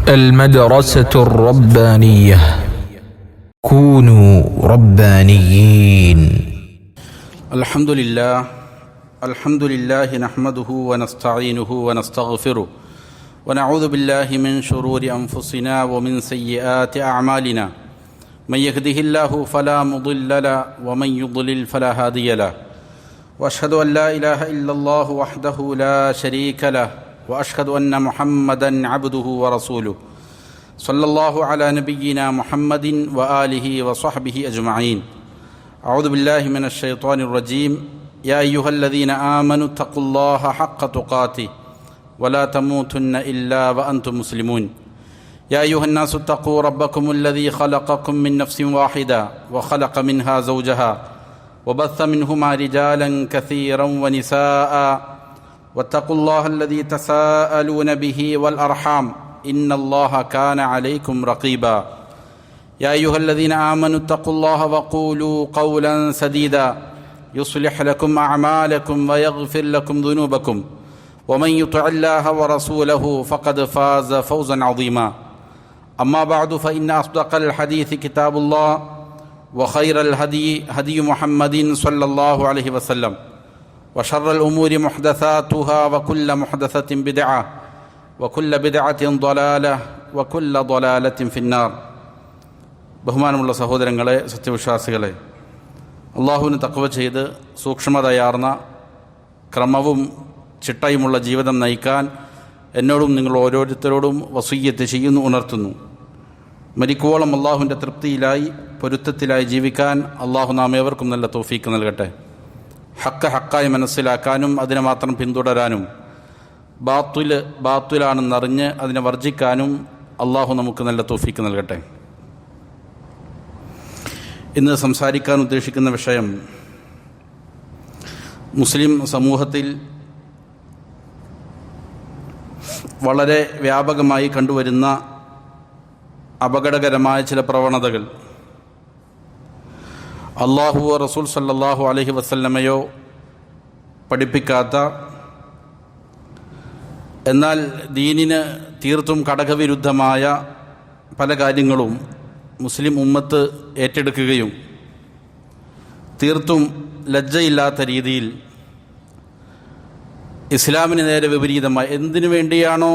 المدرسة الربانية كونوا ربانيين. الحمد لله نحمده ونستعينه ونستغفره ونعوذ بالله من شرور أنفسنا ومن سيئات أعمالنا من يهده الله فلا مضل له ومن يضلل فلا هادي له وأشهد أن لا إله إلا الله وحده لا شريك له وأشهد أن محمدًا عبده ورسوله صلى الله على نبينا محمد وآله وصحبه أجمعين. أعوذ بالله من الشيطان الرجيم. يا أيها الذين آمنوا اتقوا الله حق تقاته ولا تموتن إلا وأنتم مسلمون. يا أيها الناس اتقوا ربكم الذي خلقكم من نفس واحدة وخلق منها زوجها وبث منهما رجالا كثيرا ونساء واتقوا الله الذي تساءلون به والأرحام إن الله كان عليكم رقيبا. يا أيها الذين آمنوا اتقوا الله وقولوا قولا سديدا يصلح لكم أعمالكم ويغفر لكم ذنوبكم ومن يطع الله ورسوله فقد فاز فوزا عظيما. أما بعد فإن أصدق الحديث كتاب الله وخير الهدي هدي محمد صلى الله عليه وسلم وشر الأمور محدثاتها وكل محدثة بدعة وكل بدعة ضلالة وكل ضلالة في النار. ബഹുമാനമുള്ള സഹോദരങ്ങളെ, സത്യവിശ്വാസികളെ, അള്ളാഹുവിന് തഖ്വ ചെയ്ത് സൂക്ഷ്മതയാർന്ന ക്രമവും ചിട്ടയുമുള്ള ജീവിതം നയിക്കാൻ എന്നോടും നിങ്ങൾ ഓരോരുത്തരോടും വസിയ്യത്ത് ചെയ്യുന്നു, ഉണർത്തുന്നു. മരിക്കുവോളം അള്ളാഹുവിൻ്റെ തൃപ്തിയിലായി പൊരുത്തത്തിലായി ജീവിക്കാൻ അള്ളാഹു നാം ഏവർക്കും നല്ല തൗഫീക്ക് നൽകട്ടെ. ഹക്ക് ഹക്കായി മനസ്സിലാക്കാനും അതിനെ മാത്രം പിന്തുടരാനും ബാത്തുലാണെന്നറിഞ്ഞ് അതിനെ വർജിക്കാനും അള്ളാഹു നമുക്ക് നല്ല തൗഫീക്ക് നൽകട്ടെ. ഇന്ന് സംസാരിക്കാൻ ഉദ്ദേശിക്കുന്ന വിഷയം മുസ്ലിം സമൂഹത്തിൽ വളരെ വ്യാപകമായി കണ്ടുവരുന്ന അപകടകരമായ ചില പ്രവണതകൾ. അള്ളാഹുവോ റസൂൽ സല്ലല്ലാഹു അലൈഹി വസല്ലമയോ പഠിപ്പിക്കാത്ത, എന്നാൽ ദീനിന് തീർത്തും ഘടകവിരുദ്ധമായ പല കാര്യങ്ങളും മുസ്ലിം ഉമ്മത്ത് ഏറ്റെടുക്കുകയും തീർത്തും ലജ്ജയില്ലാത്ത രീതിയിൽ ഇസ്ലാമിന് നേരെ വിപരീതമായി എന്തിനു വേണ്ടിയാണോ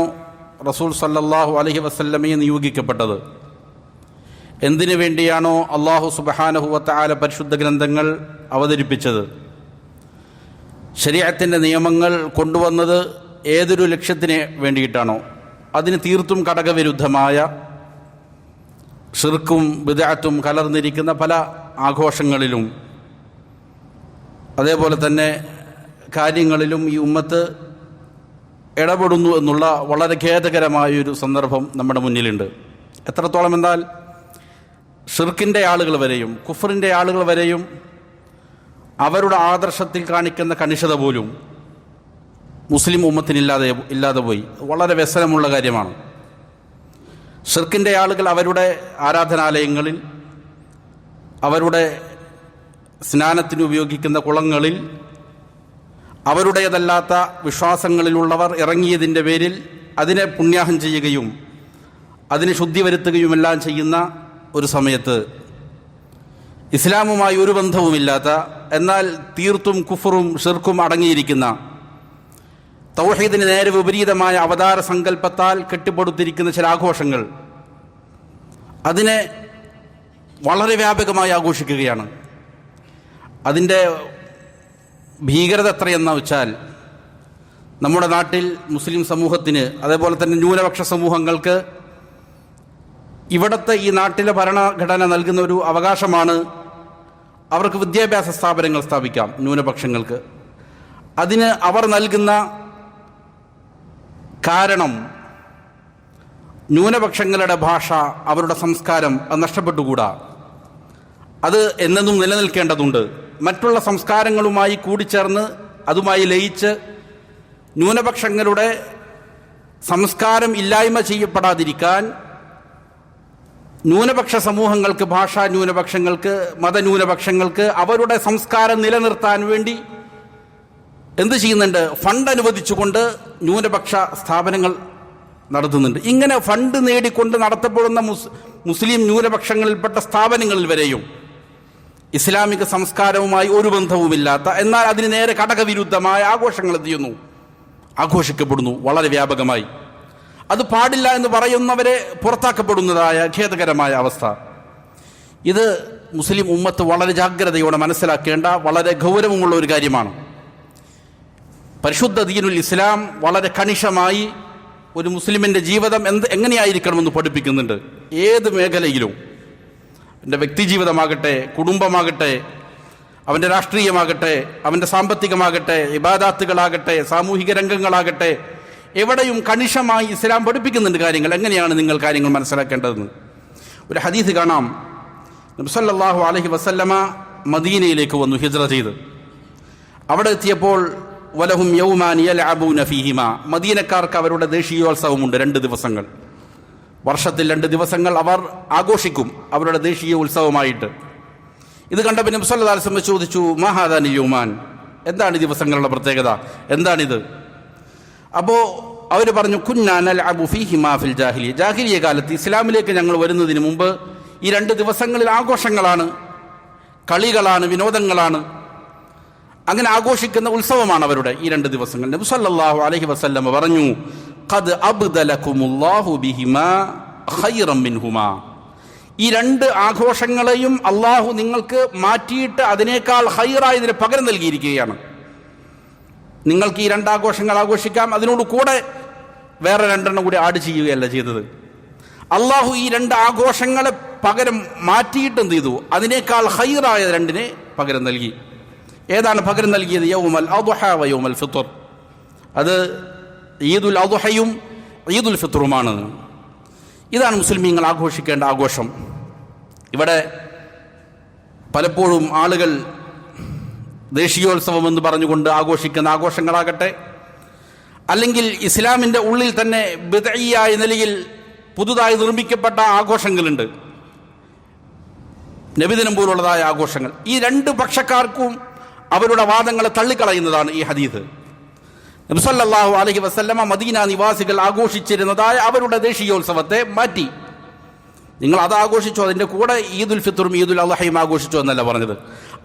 റസൂൽ സല്ലല്ലാഹു അലൈഹി വസല്ലമയെ നിയോഗിക്കപ്പെട്ടത്, എന്തിനു വേണ്ടിയാണോ അള്ളാഹു സുബ്ഹാനഹു വ തആല പരിശുദ്ധ ഗ്രന്ഥങ്ങൾ അവതരിപ്പിച്ചത്, ശരീഅത്തിൻ്റെ നിയമങ്ങൾ കൊണ്ടുവന്നത് ഏതൊരു ലക്ഷ്യത്തിന് വേണ്ടിയിട്ടാണോ, അതിന് തീർത്തും ഘടകവിരുദ്ധമായ ഷിർക്കും ബിദ്അത്തും കലർന്നിരിക്കുന്ന പല ആഘോഷങ്ങളിലും അതേപോലെ തന്നെ കാര്യങ്ങളിലും ഈ ഉമ്മത്ത് ഇടപെടുന്നു എന്നുള്ള വളരെ ഖേദകരമായൊരു സന്ദർഭം നമ്മുടെ മുന്നിലുണ്ട്. എത്രത്തോളം എന്നാൽ ഷിർക്കിൻ്റെ ആളുകൾ വരെയും കുഫറിൻ്റെ ആളുകൾ വരെയും അവരുടെ ആദർശത്തിൽ കാണിക്കുന്ന കണിശത പോലും മുസ്ലിം ഉമ്മത്തിനില്ലാതെ പോയി. വളരെ വ്യസനമുള്ള കാര്യമാണ്. ഷിർക്കിൻ്റെ ആളുകൾ അവരുടെ ആരാധനാലയങ്ങളിൽ, അവരുടെ സ്നാനത്തിന് ഉപയോഗിക്കുന്ന കുളങ്ങളിൽ, അവരുടേതല്ലാത്ത വിശ്വാസങ്ങളിലുള്ളവർ ഇറങ്ങിയതിൻ്റെ പേരിൽ അതിനെ പുണ്യാഹം ചെയ്യുകയും അതിന് ശുദ്ധി വരുത്തുകയുമെല്ലാം ചെയ്യുന്ന ഒരു സമയത്ത് ഇസ്ലാമുമായി ഒരു ബന്ധവുമില്ലാത്ത, എന്നാൽ തീർത്തും കുഫറും ഷിർക്കും അടങ്ങിയിരിക്കുന്ന, തൗഹീദിന് നേരെ വിപരീതമായ അവതാര സങ്കല്പത്താൽ കെട്ടിപ്പടുത്തിരിക്കുന്ന ചില ആഘോഷങ്ങൾ അതിനെ വളരെ വ്യാപകമായി ആഘോഷിക്കുകയാണ്. അതിൻ്റെ ഭീകരത എത്രയെന്ന് വെച്ചാൽ നമ്മുടെ നാട്ടിൽ മുസ്ലിം സമൂഹത്തിന്, അതേപോലെ തന്നെ ന്യൂനപക്ഷ സമൂഹങ്ങൾക്ക് ഇവിടുത്തെ ഈ നാട്ടിലെ ഭരണഘടന നൽകുന്ന ഒരു അവകാശമാണ് അവർക്ക് വിദ്യാഭ്യാസ സ്ഥാപനങ്ങൾ സ്ഥാപിക്കാം. ന്യൂനപക്ഷങ്ങൾക്ക് അതിന് അവർ നൽകുന്ന കാരണം ന്യൂനപക്ഷങ്ങളുടെ ഭാഷ, അവരുടെ സംസ്കാരം അത് നഷ്ടപ്പെട്ടുകൂടാ. അത് എന്നെന്നും നിലനിൽക്കേണ്ടതുണ്ട്. മറ്റുള്ള സംസ്കാരങ്ങളുമായി കൂടിച്ചേർന്ന് അതുമായി ലയിച്ച് ന്യൂനപക്ഷങ്ങളുടെ സംസ്കാരം ഇല്ലായ്മ ചെയ്യപ്പെടാതിരിക്കാൻ ന്യൂനപക്ഷ സമൂഹങ്ങൾക്ക്, ഭാഷാ ന്യൂനപക്ഷങ്ങൾക്ക്, മതന്യൂനപക്ഷങ്ങൾക്ക് അവരുടെ സംസ്കാരം നിലനിർത്താൻ വേണ്ടി എന്ത് ചെയ്യുന്നുണ്ട്? ഫണ്ട് അനുവദിച്ചുകൊണ്ട് ന്യൂനപക്ഷ സ്ഥാപനങ്ങൾ നടത്തുന്നുണ്ട്. ഇങ്ങനെ ഫണ്ട് നേടിക്കൊണ്ട് നടത്തപ്പെടുന്ന മുസ്ലിം ന്യൂനപക്ഷങ്ങളിൽപ്പെട്ട സ്ഥാപനങ്ങളിൽ വരെയും ഇസ്ലാമിക സംസ്കാരവുമായി ഒരു ബന്ധവുമില്ലാത്ത, എന്നാൽ അതിന് നേരെ ഘടകവിരുദ്ധമായ ആഘോഷങ്ങൾ എന്ത് ചെയ്യുന്നു? ആഘോഷിക്കപ്പെടുന്നു വളരെ വ്യാപകമായി. അത് പാടില്ല എന്ന് പറയുന്നവരെ പുറത്താക്കപ്പെടുന്നതായ ഖേദകരമായ അവസ്ഥ. ഇത് മുസ്ലിം ഉമ്മത്ത് വളരെ ജാഗ്രതയോടെ മനസ്സിലാക്കേണ്ട വളരെ ഗൗരവമുള്ള ഒരു കാര്യമാണ്. പരിശുദ്ധ ദീനുൽ ഇസ്ലാം വളരെ കണിശമായി ഒരു മുസ്ലിമിൻ്റെ ജീവിതം എങ്ങനെയായിരിക്കണമെന്ന് പഠിപ്പിക്കുന്നുണ്ട്. ഏത് മേഖലയിലും, അവൻ്റെ വ്യക്തിജീവിതമാകട്ടെ, കുടുംബമാകട്ടെ, അവൻ്റെ രാഷ്ട്രീയമാകട്ടെ, അവൻ്റെ സാമ്പത്തികമാകട്ടെ, ഇബാദാത്തുകളാകട്ടെ, സാമൂഹിക രംഗങ്ങളാകട്ടെ, എവിടെയും കണിശമായി ഇസ്ലാം പഠിപ്പിക്കുന്നുണ്ട് കാര്യങ്ങൾ. എങ്ങനെയാണ് നിങ്ങൾ കാര്യങ്ങൾ മനസ്സിലാക്കേണ്ടതെന്ന്. ഒരു ഹദീസ് കാണാം. നബി സല്ലല്ലാഹു അലൈഹി വസല്ലമ മദീനയിലേക്ക് വന്നു ഹിജ്റ ചെയ്ത്. അവിടെ എത്തിയപ്പോൾ വലഹും യൗമാൻ യൽഅബൂന ഫീഹിമ, മദീനക്കാർക്ക് അവരുടെ ദേശീയോത്സവമുണ്ട്. 2 ദിവസങ്ങൾ, വർഷത്തിൽ 2 ദിവസങ്ങൾ അവർ ആഘോഷിക്കും അവരുടെ ദേശീയ ഉത്സവമായിട്ട്. ഇത് കണ്ടപ്പോൾ നബി സല്ലല്ലാഹു അലൈഹി വസല്ലം ചോദിച്ചു, മാ ഹാദാനി യൗമാൻ, എന്താണ് ഈ ദിവസങ്ങളുടെ പ്രത്യേകത, എന്താണിത്? അപ്പോൾ അവർ പറഞ്ഞു, കുന്നാ നൽഅബു ഫീഹിമാ ഫിൽ ജാഹിലിയ്യ, ജാഹിലിയ്യ കാലത്ത് ഇസ്ലാമിലേക്ക് ഞങ്ങൾ വരുന്നതിന് മുമ്പ് ഈ 2 ദിവസങ്ങളിൽ ആഘോഷങ്ങളാണ്, കളികളാണ്, വിനോദങ്ങളാണ്, അങ്ങനെ ആഘോഷിക്കുന്ന ഉത്സവമാണ് അവരുടെ ഈ 2 ദിവസങ്ങൾ. നബി സല്ലല്ലാഹു അലൈഹി വസല്ലം പറഞ്ഞു, ഖദ് അബ്ദലകുമുല്ലാഹു ബിഹിമാ ഖൈറൻ മിൻഹുമാ, ഈ 2 ആഘോഷങ്ങളെയും അള്ളാഹു നിങ്ങൾക്ക് മാറ്റിയിട്ട് അതിനേക്കാൾ ഖൈറായതിന് പകരം നൽകിയിരിക്കുകയാണ്. നിങ്ങൾക്ക് ഈ 2 ആഘോഷങ്ങൾ ആഘോഷിക്കാം, അതിനോട് കൂടെ വേറെ 2 കൂടി ആഡ് ചെയ്യുകയല്ല ചെയ്തത്. അള്ളാഹു ഈ 2 ആഘോഷങ്ങളെ പകരം മാറ്റിയിട്ട് എന്ത് ചെയ്തു? അതിനേക്കാൾ ഖൈറായ 2 പകരം നൽകി. ഏതാണ് പകരം നൽകിയത്? യൗമൽ അദ്ഹ വ യൗമൽ ഫിത്ർ, അത് ഈദുൽ അദ്ഹയും ഈദുൽ ഫിത്റുമാണ്. ഇതാണ് മുസ്ലിമീങ്ങൾ ആഘോഷിക്കേണ്ട ആഘോഷം. ഇവിടെ പലപ്പോഴും ആളുകൾ ദേശീയോത്സവം എന്ന് പറഞ്ഞുകൊണ്ട് ആഘോഷിക്കുന്ന ആഘോഷങ്ങളാകട്ടെ, അല്ലെങ്കിൽ ഇസ്ലാമിൻ്റെ ഉള്ളിൽ തന്നെ ബിദ്ഈയായ നിലയിൽ പുതുതായി നിർമ്മിക്കപ്പെട്ട ആഘോഷങ്ങളുണ്ട്, നബിദിനം പോലുള്ളതായ ആഘോഷങ്ങൾ. ഈ 2 പക്ഷക്കാർക്കും അവരുടെ വാദങ്ങളെ തള്ളിക്കളയുന്നതാണ് ഈ ഹദീസ്. നബി സല്ലല്ലാഹു അലൈഹി വസല്ലമ മദീന നിവാസികൾ ആഘോഷിച്ചിരുന്നതായ അവരുടെ ദേശീയോത്സവത്തെ മാറ്റി. നിങ്ങൾ അത് ആഘോഷിച്ചോ, അതിൻ്റെ കൂടെ ഈദുൽ ഫിത്റും ഈദുൽ അദ്ഹയും ആഘോഷിച്ചോ എന്നല്ല പറഞ്ഞത്.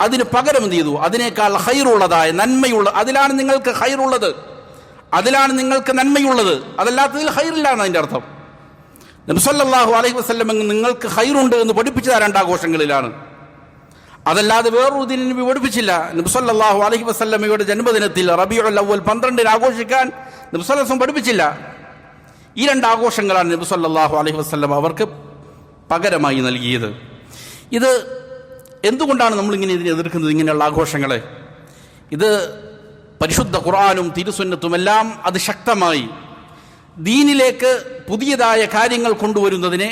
അതിന് പകരം എന്ത് ചെയ്തു? അതിനേക്കാൾ ഖൈറുള്ളതായ, നന്മയുള്ള, അതിലാണ് നിങ്ങൾക്ക് ഖൈറുള്ളത്, അതിലാണ് നിങ്ങൾക്ക് നന്മയുള്ളത്, അതല്ലാത്തതിൽ ഖൈറില്ല എന്ന് അതിൻ്റെ അർത്ഥം. നബി സല്ലല്ലാഹു അലൈഹി വസല്ലം നിങ്ങൾക്ക് ഖൈറുണ്ട് എന്ന് പഠിപ്പിച്ചത് 2 ആഘോഷങ്ങളിലാണ്, അതല്ലാതെ വേറൊരു ദിനം നബി പഠിപ്പിച്ചില്ല. നബി സല്ലല്ലാഹു അലൈഹി വസല്ലമയുടെ ജന്മദിനത്തിൽ റബീഉൽ അവ്വൽ 12 ആഘോഷിക്കാൻ നബി സല്ലല്ലാഹു അലൈഹി വസല്ലം പഠിപ്പിച്ചില്ല. ഈ 2 ആഘോഷങ്ങളാണ് നബി സല്ലല്ലാഹു അലൈഹി വസല്ലം അവർക്ക് പകരമായി നൽകിയത്. ഇത് എന്തുകൊണ്ടാണ് നമ്മളിങ്ങനെ ഇതിനെ എതിർക്കുന്നത്, ഇങ്ങനെയുള്ള ആഘോഷങ്ങളെ? ഇത് പരിശുദ്ധ ഖുർആനും തിരുസുന്നത്തുമെല്ലാം അത് ശക്തമായി ദീനിലേക്ക് പുതിയതായ കാര്യങ്ങൾ കൊണ്ടുവരുന്നതിനെ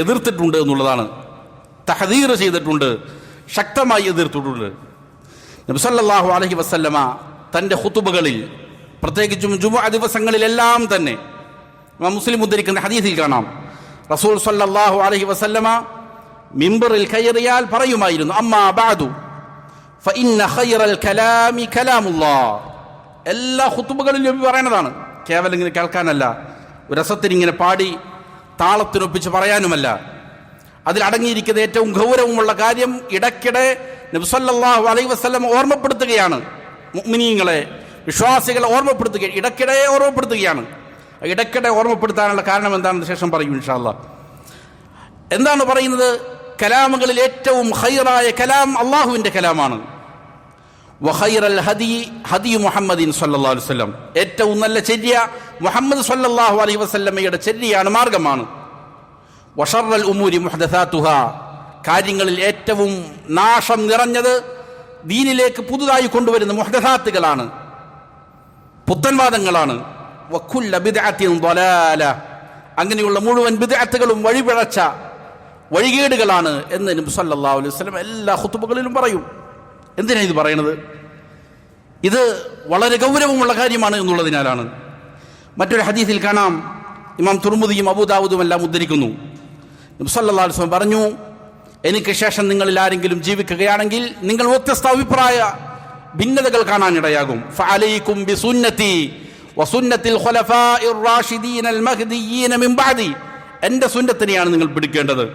എതിർത്തിട്ടുണ്ട് എന്നുള്ളതാണ്. തഹദീർ ചെയ്തിട്ടുണ്ട്, ശക്തമായി എതിർത്തിട്ടുണ്ട്. നബി സല്ലല്ലാഹു അലൈഹി വസല്ലമ തൻ്റെ ഖുതുബകളിൽ, പ്രത്യേകിച്ചും ജുമുഅ ദിവസങ്ങളിലെല്ലാം തന്നെ മുസ്ലിം ഉദ്ധരിക്കുന്ന ഹദീസിൽ കാണാം, റസൂൽ സല്ലല്ലാഹു അലൈഹി വസല്ലമ മിമ്പറിൽ കയറിയാൽ പറയുമായിരുന്നു, അമ്മാ ബഅദു ഫഇന്ന ഖൈറൽ കലാമി കലാമുല്ലാഹ്. എല്ലാ ഖുതുബകളിലും നബി പറയുന്നതാണ്, കേവലം ഇങ്ങനെ കേൾക്കാനല്ല, ഒരു രസത്തിനിങ്ങനെ പാടി താളത്തിനൊപ്പിച്ച് പറയാനുമല്ല. അതിലടങ്ങിയിരിക്കുന്ന ഏറ്റവും ഗൗരവമുള്ള കാര്യം ഇടയ്ക്കിടെ നബി സല്ലല്ലാഹു അലൈഹി വസല്ലം ഓർമ്മപ്പെടുത്തുകയാണ്, മുഅ്മിനീങ്ങളെ, വിശ്വാസികളെ ഓർമ്മപ്പെടുത്തുകയാണ്, ഇടയ്ക്കിടെ ഓർമ്മപ്പെടുത്തുകയാണ്. ഇടയ്ക്കിടെ ഓർമ്മപ്പെടുത്താനുള്ള കാരണം എന്താണെന്ന് ശേഷം പറയും ഇൻഷാ അല്ലാഹ്. എന്താണ് പറയുന്നത്? കലാമുകളിൽ ഏറ്റവും ഖൈറായ കലാം അള്ളാഹുവിൻ്റെ കലാമാണ്. വഖൈറൽ ഹദി ഹദി മുഹമ്മദിൻ സല്ലല്ലാഹു അലൈഹി വസല്ലം, ഏറ്റവും നല്ല ചര്യ മുഹമ്മദ് സല്ലല്ലാഹു അലൈഹി വസല്ലമയുടെ ചര്യയാണ്, മാർഗമാണ്. വശറൽ ഉമൂരി മുഹ്ദസാതുഹാ, കാര്യങ്ങളിൽ ഏറ്റവും നാശം നിറഞ്ഞത് ദീനിലേക്ക് പുതുതായി കൊണ്ടുവരുന്ന മുഹ്ദസാത്തുകളാണ്, പുത്തൻവാദങ്ങളാണ്. വകുല്ല ബിദ്അത്തിൻ ളലാല, അങ്ങനെയുള്ള മുഴുവൻ ബിദ്അത്തുകളും വഴിപിഴച്ച വഴികേടുകളാണ് എന്ന് നബി സല്ലല്ലാഹു അലൈഹി വസല്ലം എല്ലാ ഖുതുബകളിലും പറയും. എന്തിനാണ് ഇത് പറയുന്നത്? ഇത് വളരെ ഗൗരവമുള്ള കാര്യമാണ് എന്നുള്ളതിനാലാണ്. മറ്റൊരു ഹദീസിൽ കാണാം, ഇമാം തുർമുദിയും അബൂദാവൂദും എല്ലാം ഉദ്ധരിക്കുന്നു, നബി സല്ലല്ലാഹു അലൈഹി വസല്ലം പറഞ്ഞു, എനിക്ക് ശേഷം നിങ്ങളിൽ ആരെങ്കിലും ജീവിക്കുകയാണെങ്കിൽ നിങ്ങൾ വ്യത്യസ്ത അഭിപ്രായ ഭിന്നതകൾ കാണാനിടയാകും. ഫഅലൈക്കും ബിസുന്നതി വസുന്നത്തിൽ ഖുലഫാഇർ റാഷിദീനൽ മഹ്ദിയ്യീന മിൻ ബഅദി, എൻ്റെ സുന്നത്തിനെയാണ് നിങ്ങൾ പിടിക്കേണ്ടത്.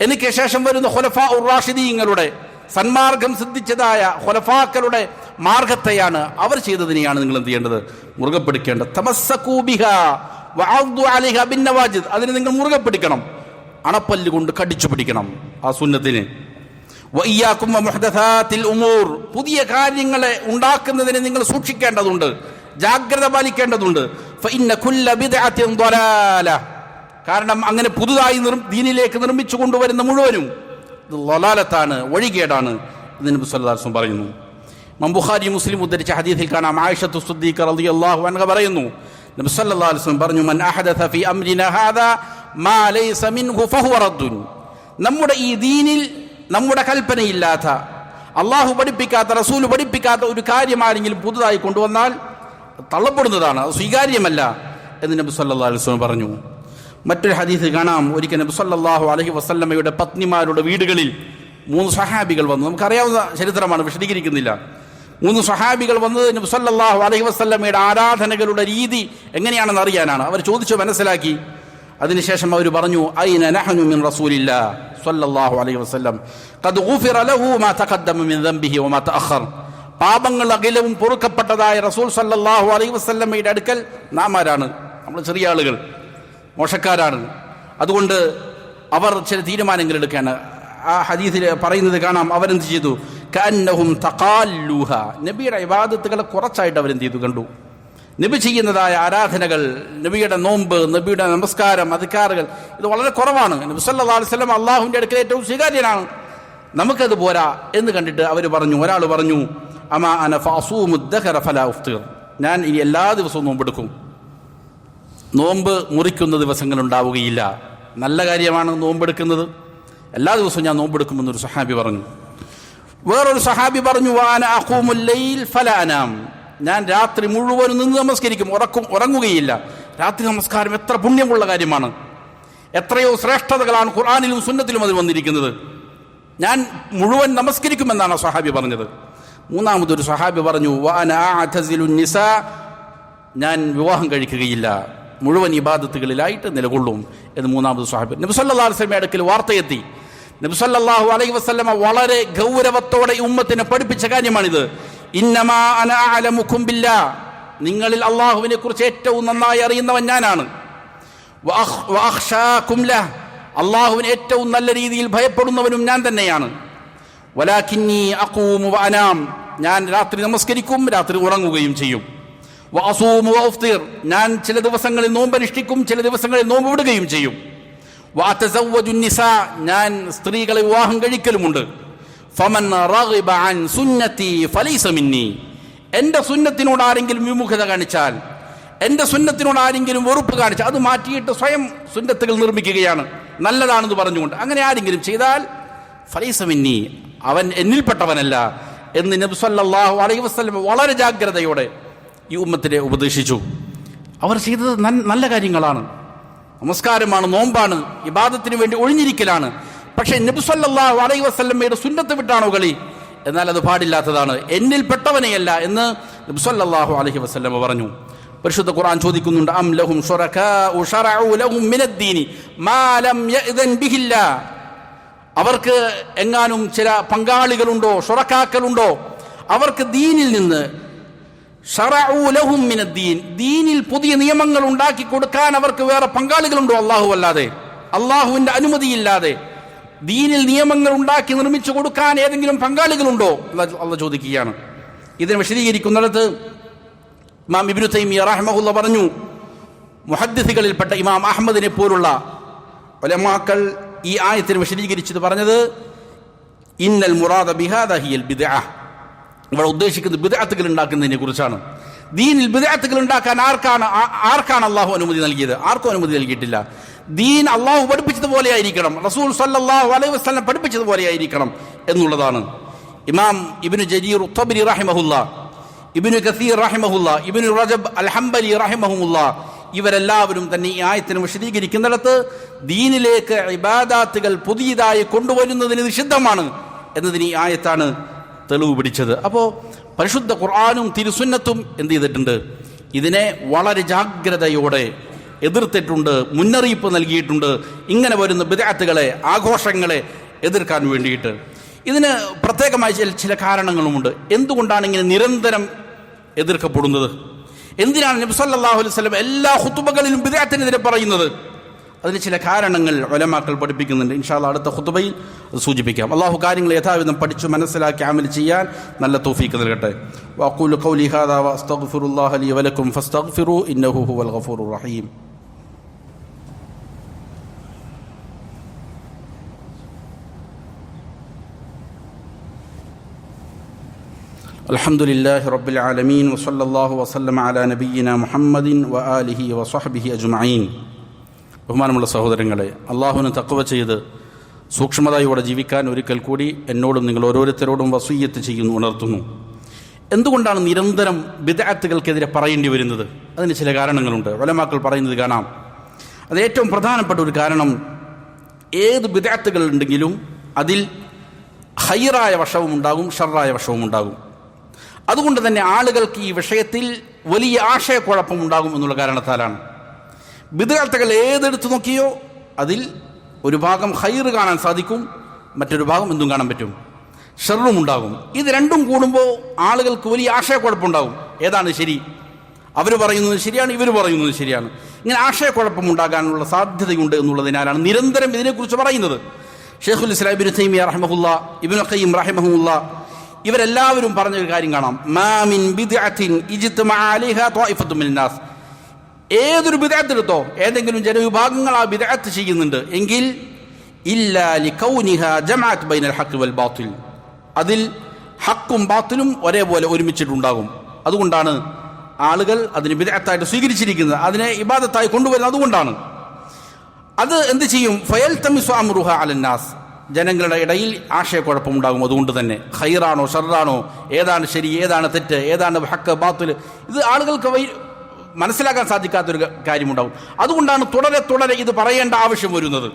എനിക്ക് ശേഷം വരുന്ന ഖുലഫാഉർ റാഷിദീങ്ങളുടെ സന്മാർഗം സിദ്ധിച്ചതായ ഖുലഫാക്കളുടെ മാർഗത്തെയാണ്, അവർ ചെയ്തതിനെയാണ് നിങ്ങൾ എന്ത് ചെയ്യേണ്ടത്? മുറുകെ പിടിക്കേണ്ടത്. തമസ്സകൂ ബിഹാ വഅദ്ദു അലൈഹാ ബിന്നവാജിദ്, അതിനെ നിങ്ങൾ മുറുകെ പിടിക്കണം, അണപ്പല്ല് കൊണ്ട് കടിച്ചു പിടിക്കണം ആ സുന്നത്തിന്. വഇയ്യാകും വമുഹ്ദസാത്തിൽ ഉമൂർ, പുതിയ കാര്യങ്ങളെ ഉണ്ടാക്കുന്നതിനെ നിങ്ങൾ സൂക്ഷിക്കേണ്ടതുണ്ട്, ജാഗ്രത പാലിക്കേണ്ടതുണ്ട്. ഫഇന്ന കുല്ല ബിദ്അത്തിൻ ളലാല, കാരണം അങ്ങനെ പുതുതായി ദീനിലേക്ക് നിർമ്മിച്ചു കൊണ്ടുവരുന്ന മുഴുവനും ളലാലത്താണ്, വഴികേടാണ് എന്ന് നബി സല്ലല്ലാഹു അലൈഹി വസല്ലം പറയുന്നു. ഇമാം ബുഖാരി മുസ്ലിം ഉദ്ധരിച്ച ഹദീസിൽ കാണാം, ആയിഷത്തു സിദ്ദീഖ റളിയല്ലാഹു അൻഹ പറയുന്നു, നബി സല്ലല്ലാഹു അലൈഹി വസല്ലം പറഞ്ഞു, മൻ അഹദസ ഫീ അംരിനാ ഹാദാ മാ ലൈസ മിൻഹു ഫഹുവ റദ്ദുൻ, നമ്മുടെ ഈ ദീനിൽ നമ്മുടെ കൽപ്പനയില്ലാത്ത, അള്ളാഹു പഠിപ്പിക്കാത്ത, റസൂൽ പഠിപ്പിക്കാത്ത ഒരു കാര്യം ആരെങ്കിലും പുതുതായി കൊണ്ടുവന്നാൽ തള്ളപ്പെടുന്നതാണ്, അത് സ്വീകാര്യമല്ല എന്ന് നബി സല്ലല്ലാഹു അലൈഹി വസല്ലം പറഞ്ഞു. മറ്റൊരു ഹദീസ് കാണാം, ഒരിക്കൽ നബി സല്ലല്ലാഹു അലൈഹി വസല്ലമയുടെ പത്നിമാരുടെ വീടുകളിൽ 3 സ്വഹാബികൾ വന്നു. നമുക്കറിയാവുന്ന ചരിത്രമാണ്, വിശദീകരിക്കുന്നില്ല. 3 സ്വഹാബികൾ വന്നത് നബി സല്ലല്ലാഹു അലൈഹി വസല്ലമയുടെ ആരാധനകളുടെ രീതി എങ്ങനെയാണെന്ന് അറിയാനാണ്. അവർ ചോദിച്ചു, മനസ്സിലാക്കി. അതിനുശേഷം അവർ പറഞ്ഞു, ഐന നഹ്നു മിൻ റസൂലില്ലാ സ്വല്ലല്ലാഹു അലൈഹി വസല്ലം ഖദ് ഗുഫിറ ലഹു മാ തഖദ്ദമ മിൻ ദംബിഹി വമാ തഅഖർ, പാപങ്ങൾ അഖിലവും പൊറുക്കപ്പെട്ടതായ റസൂൽ സ്വല്ലല്ലാഹു അലൈഹി വസല്ലമയുടെ അടുക്കൽ നാം ആരാണ്? നമ്മൾ ചെറിയ ആളുകൾ, മോശക്കാരാണ്. അതുകൊണ്ട് അവർ ചില തീരുമാനങ്ങൾ എടുക്കുകയാണ്. ആ ഹദീസിൽ പറയുന്നത് കാണാം, അവരെന്ത് ചെയ്തു? കഅന്നഹും തഖാല്ലുഹ, നബിയുടെ ഇബാദത്തുകളെ കുറച്ചായിട്ട് അവരെന്ത് ചെയ്തു കണ്ടു. നബി ചെയ്യുന്നതായ ആരാധനകൾ, നബിയുടെ നോമ്പ്, നബിയുടെ നമസ്കാരം, അദ്കാറുകൾ, ഇത് വളരെ കുറവാണ്. നബി സല്ലല്ലാഹു അലൈഹി വസല്ലം അള്ളാഹുവിൻ്റെ അടുക്കൽ ഏറ്റവും സ്വീകാര്യനാണ്, നമുക്കത് പോരാ എന്ന് കണ്ടിട്ട് അവർ പറഞ്ഞു, ഒരാൾ പറഞ്ഞു, അമാ അന ഫഅസൂമുദ് ദഹറ ഫലാ ഉഫ്തിർ, ഞാൻ ഈ എല്ലാ ദിവസവും നോമ്പെടുക്കും, നോമ്പ് മുറിക്കുന്ന ദിവസങ്ങൾ ഉണ്ടാവുകയില്ല. നല്ല കാര്യമാണ് നോമ്പെടുക്കുന്നത്, എല്ലാ ദിവസവും ഞാൻ നോമ്പെടുക്കുമെന്നൊരു സഹാബി പറഞ്ഞു. വേറൊരു സഹാബി പറഞ്ഞു, വാന അഖൂമുൽ ലൈൽ ഫലാ അനാം, ഞാൻ രാത്രി മുഴുവനും നിന്ന് നമസ്കരിക്കും, ഉറങ്ങുകയില്ല. രാത്രി നമസ്കാരം എത്ര പുണ്യമുള്ള കാര്യമാണ്, എത്രയോ ശ്രേഷ്ഠതകളാണ് ഖുർആനിലും സുന്നത്തിലും അതിൽ വന്നിരിക്കുന്നത്. ഞാൻ മുഴുവൻ നമസ്കരിക്കുമെന്നാണ് സഹാബി പറഞ്ഞത്. മൂന്നാമതൊരു സഹാബി പറഞ്ഞു, വഅന അഅ്തസിലുൻ നിസാ, ഞാൻ വിവാഹം കഴിക്കുകയില്ല, മുഴുവൻ ഇബാദത്തുകളിലായിട്ട് നിലകൊള്ളും എന്ന് മൂന്നാമത് സഹാബി. നബി സല്ലല്ലാഹു അലൈഹി വസല്ലമയുടെ അടുക്കൽ വാർത്തയെത്തി. നബി സല്ലല്ലാഹു അലൈഹി വസല്ലമ വളരെ ഗൗരവത്തോടെ ഉമ്മത്തിനെ പഠിപ്പിച്ച കാര്യമാണിത്. ഇന്നമാ അന അഅലമുകും ബില്ലാഹ്, നിങ്ങളിൽ അള്ളാഹുവിനെ കുറിച്ച് ഏറ്റവും നന്നായി അറിയുന്നവൻ ഞാനാണ്. വഅഖ്ശാകും ലഹ്, അള്ളാഹുവിനെ ഏറ്റവും നല്ല രീതിയിൽ ഭയപ്പെടുന്നവനും ഞാൻ തന്നെയാണ്. വലാകിന്നി അഖൂമു വഅനാം, ഞാൻ രാത്രി നമസ്കരിക്കും, രാത്രി ഉറങ്ങുകയും ചെയ്യും. വഅസൂമു വഅഫ്തിർ, ഞാൻ ചില ദിവസങ്ങളിൽ നോമ്പനുഷ്ഠിക്കും, ചില ദിവസങ്ങളിൽ നോമ്പ് വിടുകയും ചെയ്യും. വഅതസവ്വജു നിസാ, ഞാൻ സ്ത്രീകളെ വിവാഹം കഴിക്കലുമുണ്ട്. ഫമൻ റഗിബ അൻ സുന്നതി ഫലൈസ മിന്നി, എൻ്റെ സുന്നത്തിനോട് ആരെങ്കിലും വിമുഖത കാണിച്ചാൽ, എൻ്റെ സുന്നത്തിനോട് ആരെങ്കിലും വെറുപ്പ് കാണിച്ചാൽ, അത് മാറ്റിയിട്ട് സ്വയം സുന്നത്തുകൾ നിർമ്മിക്കുകയാണ് നല്ലതാണെന്ന് പറഞ്ഞുകൊണ്ട് അങ്ങനെ ആരെങ്കിലും ചെയ്താൽ ഫലൈസ മിന്നി, അവൻ എന്നിൽപ്പെട്ടവനല്ല എന്ന് നബി സല്ലല്ലാഹു അലൈഹി വസല്ലം വളരെ ജാഗ്രതയോടെ ഈ ഉമ്മത്തിനെ ഉപദേശിച്ചു. അവർ ചെയ്തത് നല്ല കാര്യങ്ങളാണ്, നമസ്കാരമാണ്, നോമ്പാണ്, ഇബാദത്തിന് വേണ്ടി ഒഴിഞ്ഞിരിക്കലാണ്. പക്ഷേ നബി സല്ലല്ലാഹു അലൈഹി വസല്ലമയുടെ സുന്നത്ത് വിട്ടാണോ കളി? എന്നാൽ അത് പാടില്ലാത്തതാണ്, എന്നിൽപ്പെട്ടവനെയല്ല എന്ന് നബി സല്ലല്ലാഹു അലൈഹി വസല്ലം പറഞ്ഞു. പരിശുദ്ധ ഖുർആൻ ചോദിക്കുന്നുണ്ട്, അം ലഹും ശുറകാഉ ശറഉ ലഹും മിനദ്ദീനി മാ ലം യഅ്ദൻ ബിഹില്ലാ, അവർക്ക് എങ്ങാനും ചില പങ്കാളികളുണ്ടോ, ശുറകാക്കളുണ്ടോ, അവർക്ക് ദീനിൽ നിന്ന് ശറഉ ലഹും മിനദ്ദീൻ, ദീനിൽ പുതിയ നിയമങ്ങൾ ഉണ്ടാക്കി കൊടുക്കാൻ അവർക്ക് വേറെ പങ്കാളികളുണ്ടോ? അല്ലാഹു അല്ലാതെ, അല്ലാഹുവിന്റെ അനുമതിയില്ലാതെ ദീനിൽ നിയമങ്ങൾ ഉണ്ടാക്കി നിർമ്മിച്ചു കൊടുക്കാൻ ഏതെങ്കിലും പങ്കാളികളുണ്ടോ? അള്ളാഹു ചോദിക്കുകയാണ്. ഇതിനെ വിശദീകരിക്കുന്നിടത്ത് ഇമാം ഇബ്നു തൈമിയ്യ റഹിമഹുല്ലാഹ് പറഞ്ഞു, മുഹദ്ദിസുകളിൽപ്പെട്ട ഇമാം അഹ്മദിനെ പോലുള്ള ഉലമാക്കൾ ഈ ആയത്തിനെ വിശദീകരിച്ചത് പറഞ്ഞത്, ഇന്നൽ മുറാദ ബിഹാദ ഹിയൽ ബിദ്അ, ഇവിടെ ഉദ്ദേശിക്കുന്നത് ബിദ്അത്തുകൾ ഉണ്ടാക്കുന്നതിനെ കുറിച്ചാണ്. ദീനിൽ ബിദ്അത്തുകൾ ഉണ്ടാക്കാൻ ആർക്കാണ് അള്ളാഹു അനുമതി നൽകിയത്? ആർക്കും അനുമതി നൽകിയിട്ടില്ല. ദീൻ അള്ളാഹു പഠിപ്പിച്ചതുപോലെ ആയിരിക്കണം, റസൂൽ സല്ലല്ലാഹു അലൈഹി വസല്ലം പഠിപ്പിച്ചതുപോലെ ആയിരിക്കണം എന്നുള്ളതാണ്. ഇമാം ഇബ്നു ജരീർ തബ്രി റഹിമഹുല്ലാഹ്, ഇബ്നു കസീർ റഹിമഹുല്ലാഹ്, ഇബ്നു റജബ് അൽ ഹംബലി റഹിമഹുല്ലാഹ്, ഇവരെല്ലാവരും തന്നെ ഈ ആയത്തിനെ വിശദീകരിക്കുന്നിടത്ത് ദീനിലേക്ക് ഇബാദാത്തുകൾ പുതിയതായി കൊണ്ടുവരുന്നതിന് നിഷിദ്ധമാണ് എന്നതിന് ഈ ആയത്താണ് തെളിവ് പിടിച്ചത്. അപ്പോൾ പരിശുദ്ധ ഖുർആനും തിരുസുന്നത്തും എന്ത് ചെയ്തിട്ടുണ്ട്? ഇതിനെ വളരെ ജാഗ്രതയോടെ എതിർത്തിട്ടുണ്ട്, മുന്നറിയിപ്പ് നൽകിയിട്ടുണ്ട്. ഇങ്ങനെ വരുന്ന ബിദ്അത്തുകളെ, ആഘോഷങ്ങളെ എതിർക്കാൻ വേണ്ടിയിട്ട്. ഇതിന് പ്രത്യേകമായ ചില കാരണങ്ങളുമുണ്ട്. എന്തുകൊണ്ടാണ് ഇങ്ങനെ നിരന്തരം എതിർക്കപ്പെടുന്നത്? എന്തിനാണ് നബി സല്ലല്ലാഹു അലൈഹി വസല്ലം എല്ലാ ഖുതുബകളിലും ബിദ്അത്തിനെതിരെ പറയുന്നത്? അതിന് ചില കാരണങ്ങൾ ഉലമാക്കൾ പഠിപ്പിക്കുന്നുണ്ട്. ഇൻഷാ അല്ലാഹ് അടുത്ത ഖുതുബയിൽ സൂചിപ്പിക്കാം. അള്ളാഹു കാര്യങ്ങൾ യഥാവിധം പഠിച്ചു മനസ്സിലാക്കി അമൽ ചെയ്യാൻ നല്ല തൗഫീഖ് നൽകട്ടെ. വഅഖൂലു ഖൗലി ഹാദാ വഅസ്തഗ്ഫിറുല്ലാഹ ലി വലക്കും ഫസ്തഗ്ഫിറൂ ഇന്നഹു ഹുവൽ ഗഫൂറുർ റഹീം. അൽഹംദുലില്ലാഹി റബ്ബിൽ ആലമീൻ വസല്ലല്ലാഹു വസല്ലമ അലാ നബിയ്യിനാ മുഹമ്മദിൻ വആലിഹി വസഹ്ബിഹി അജ്മഈൻ. ബഹുമാനമുള്ള സഹോദരങ്ങളെ, അള്ളാഹുവിന് തഖ്വ ചെയ്ത് സൂക്ഷ്മതയോടെ ജീവിക്കാൻ ഒരിക്കൽ കൂടി എന്നോടും നിങ്ങൾ ഓരോരുത്തരോടും വസിയ്യത്ത് ചെയ്യുന്നു, ഉണർത്തുന്നു. എന്തുകൊണ്ടാണ് നിരന്തരം ബിദ്അത്തുകൾക്കെതിരെ പറയേണ്ടി വരുന്നത്? അതിന് ചില കാരണങ്ങളുണ്ട്. ഉലമാക്കൾ പറയുന്നത് കാണാം. അത് ഏറ്റവും പ്രധാനപ്പെട്ട ഒരു കാരണം, ഏത് ബിദ്അത്തുകൾ ഉണ്ടെങ്കിലും അതിൽ ഖൈറായ വശവും ഉണ്ടാകും, ഷർറായ വശവും ഉണ്ടാകും. അതുകൊണ്ട് തന്നെ ആളുകൾക്ക് ഈ വിഷയത്തിൽ വലിയ ആശയക്കുഴപ്പം ഉണ്ടാകും എന്നുള്ള കാരണത്താലാണ്. ബിദ്അത്തുകൾ ഏതെടുത്ത് നോക്കിയോ അതിൽ ഒരു ഭാഗം ഖൈർ കാണാൻ സാധിക്കും, മറ്റൊരു ഭാഗം എന്തും കാണാൻ പറ്റും, ഷർറും ഉണ്ടാകും. ഇത് രണ്ടും കൂടുമ്പോൾ ആളുകൾക്ക് വലിയ ആശയക്കുഴപ്പമുണ്ടാകും. ഏതാണ് ശരി? അവർ പറയുന്നത് ശരിയാണ്, ഇവർ പറയുന്നത് ശരിയാണ്. ഇങ്ങനെ ആശയക്കുഴപ്പം ഉണ്ടാകാനുള്ള സാധ്യതയുണ്ട് എന്നുള്ളതിനാലാണ് നിരന്തരം ഇതിനെക്കുറിച്ച് പറയുന്നത്. ഷെയ്ഖുൽ ഇസ്ലാം ഇബ്നു തൈമിയ്യ റഹിമഹുല്ലാ, ഇബ്നുൽ ഖയ്യിം റഹിമഹുല്ലാ, ഇവരെല്ലാവരും പറഞ്ഞൊരു കാര്യം കാണാം. മാ മിൻ ബിദ്അത്തിൻ ഇജ്തമഅ അലൈഹാ ത്വായിഫത്തുൻ മിനൻ നാസ്. ഏതൊരു ബിദ്അത്ത് എടുത്തോ, ഏതെങ്കിലും ജനവിഭാഗങ്ങൾ ആ ബിദ്അത്ത് ചെയ്യുന്നുണ്ട് എങ്കിൽ ഇല്ലാ ലികൗനിഹാ ജമഅത് ബൈനൽ ഹഖ് വൽ ബാത്തിൽ, അതിൽ ഹക്കും ബാത്തിലും ഒരേപോലെ ഒരുമിച്ചിട്ടുണ്ടാകും. അതുകൊണ്ടാണ് ആളുകൾ അതിന് ബിദ്അത്തായിട്ട് സ്വീകരിച്ചിരിക്കുന്നത്, അതിനെ ഇബാദത്തായി കൊണ്ടുവരുന്നത്. അതുകൊണ്ടാണ് അത് എന്ത് ചെയ്യും? ഫയൽതമിസു അംറുഹാ അലന്നാസ്, ജനങ്ങളുടെ ഇടയിൽ ആശയക്കുഴപ്പമുണ്ടാകും. അതുകൊണ്ട് തന്നെ ഖൈറാണോ ഷർറാണോ, ഏതാണ് ശരി, ഏതാണ് തെറ്റ്, ഏതാണ് ഹക്ക് ബാത്തിൽ, ഇത് ആളുകൾക്ക് മനസ്സിലാക്കാൻ സാധിക്കാത്തൊരു കാര്യമുണ്ടാകും. അതുകൊണ്ടാണ് തുടരെ തുടരെ ഇത് പറയേണ്ട ആവശ്യം വരുന്നത്.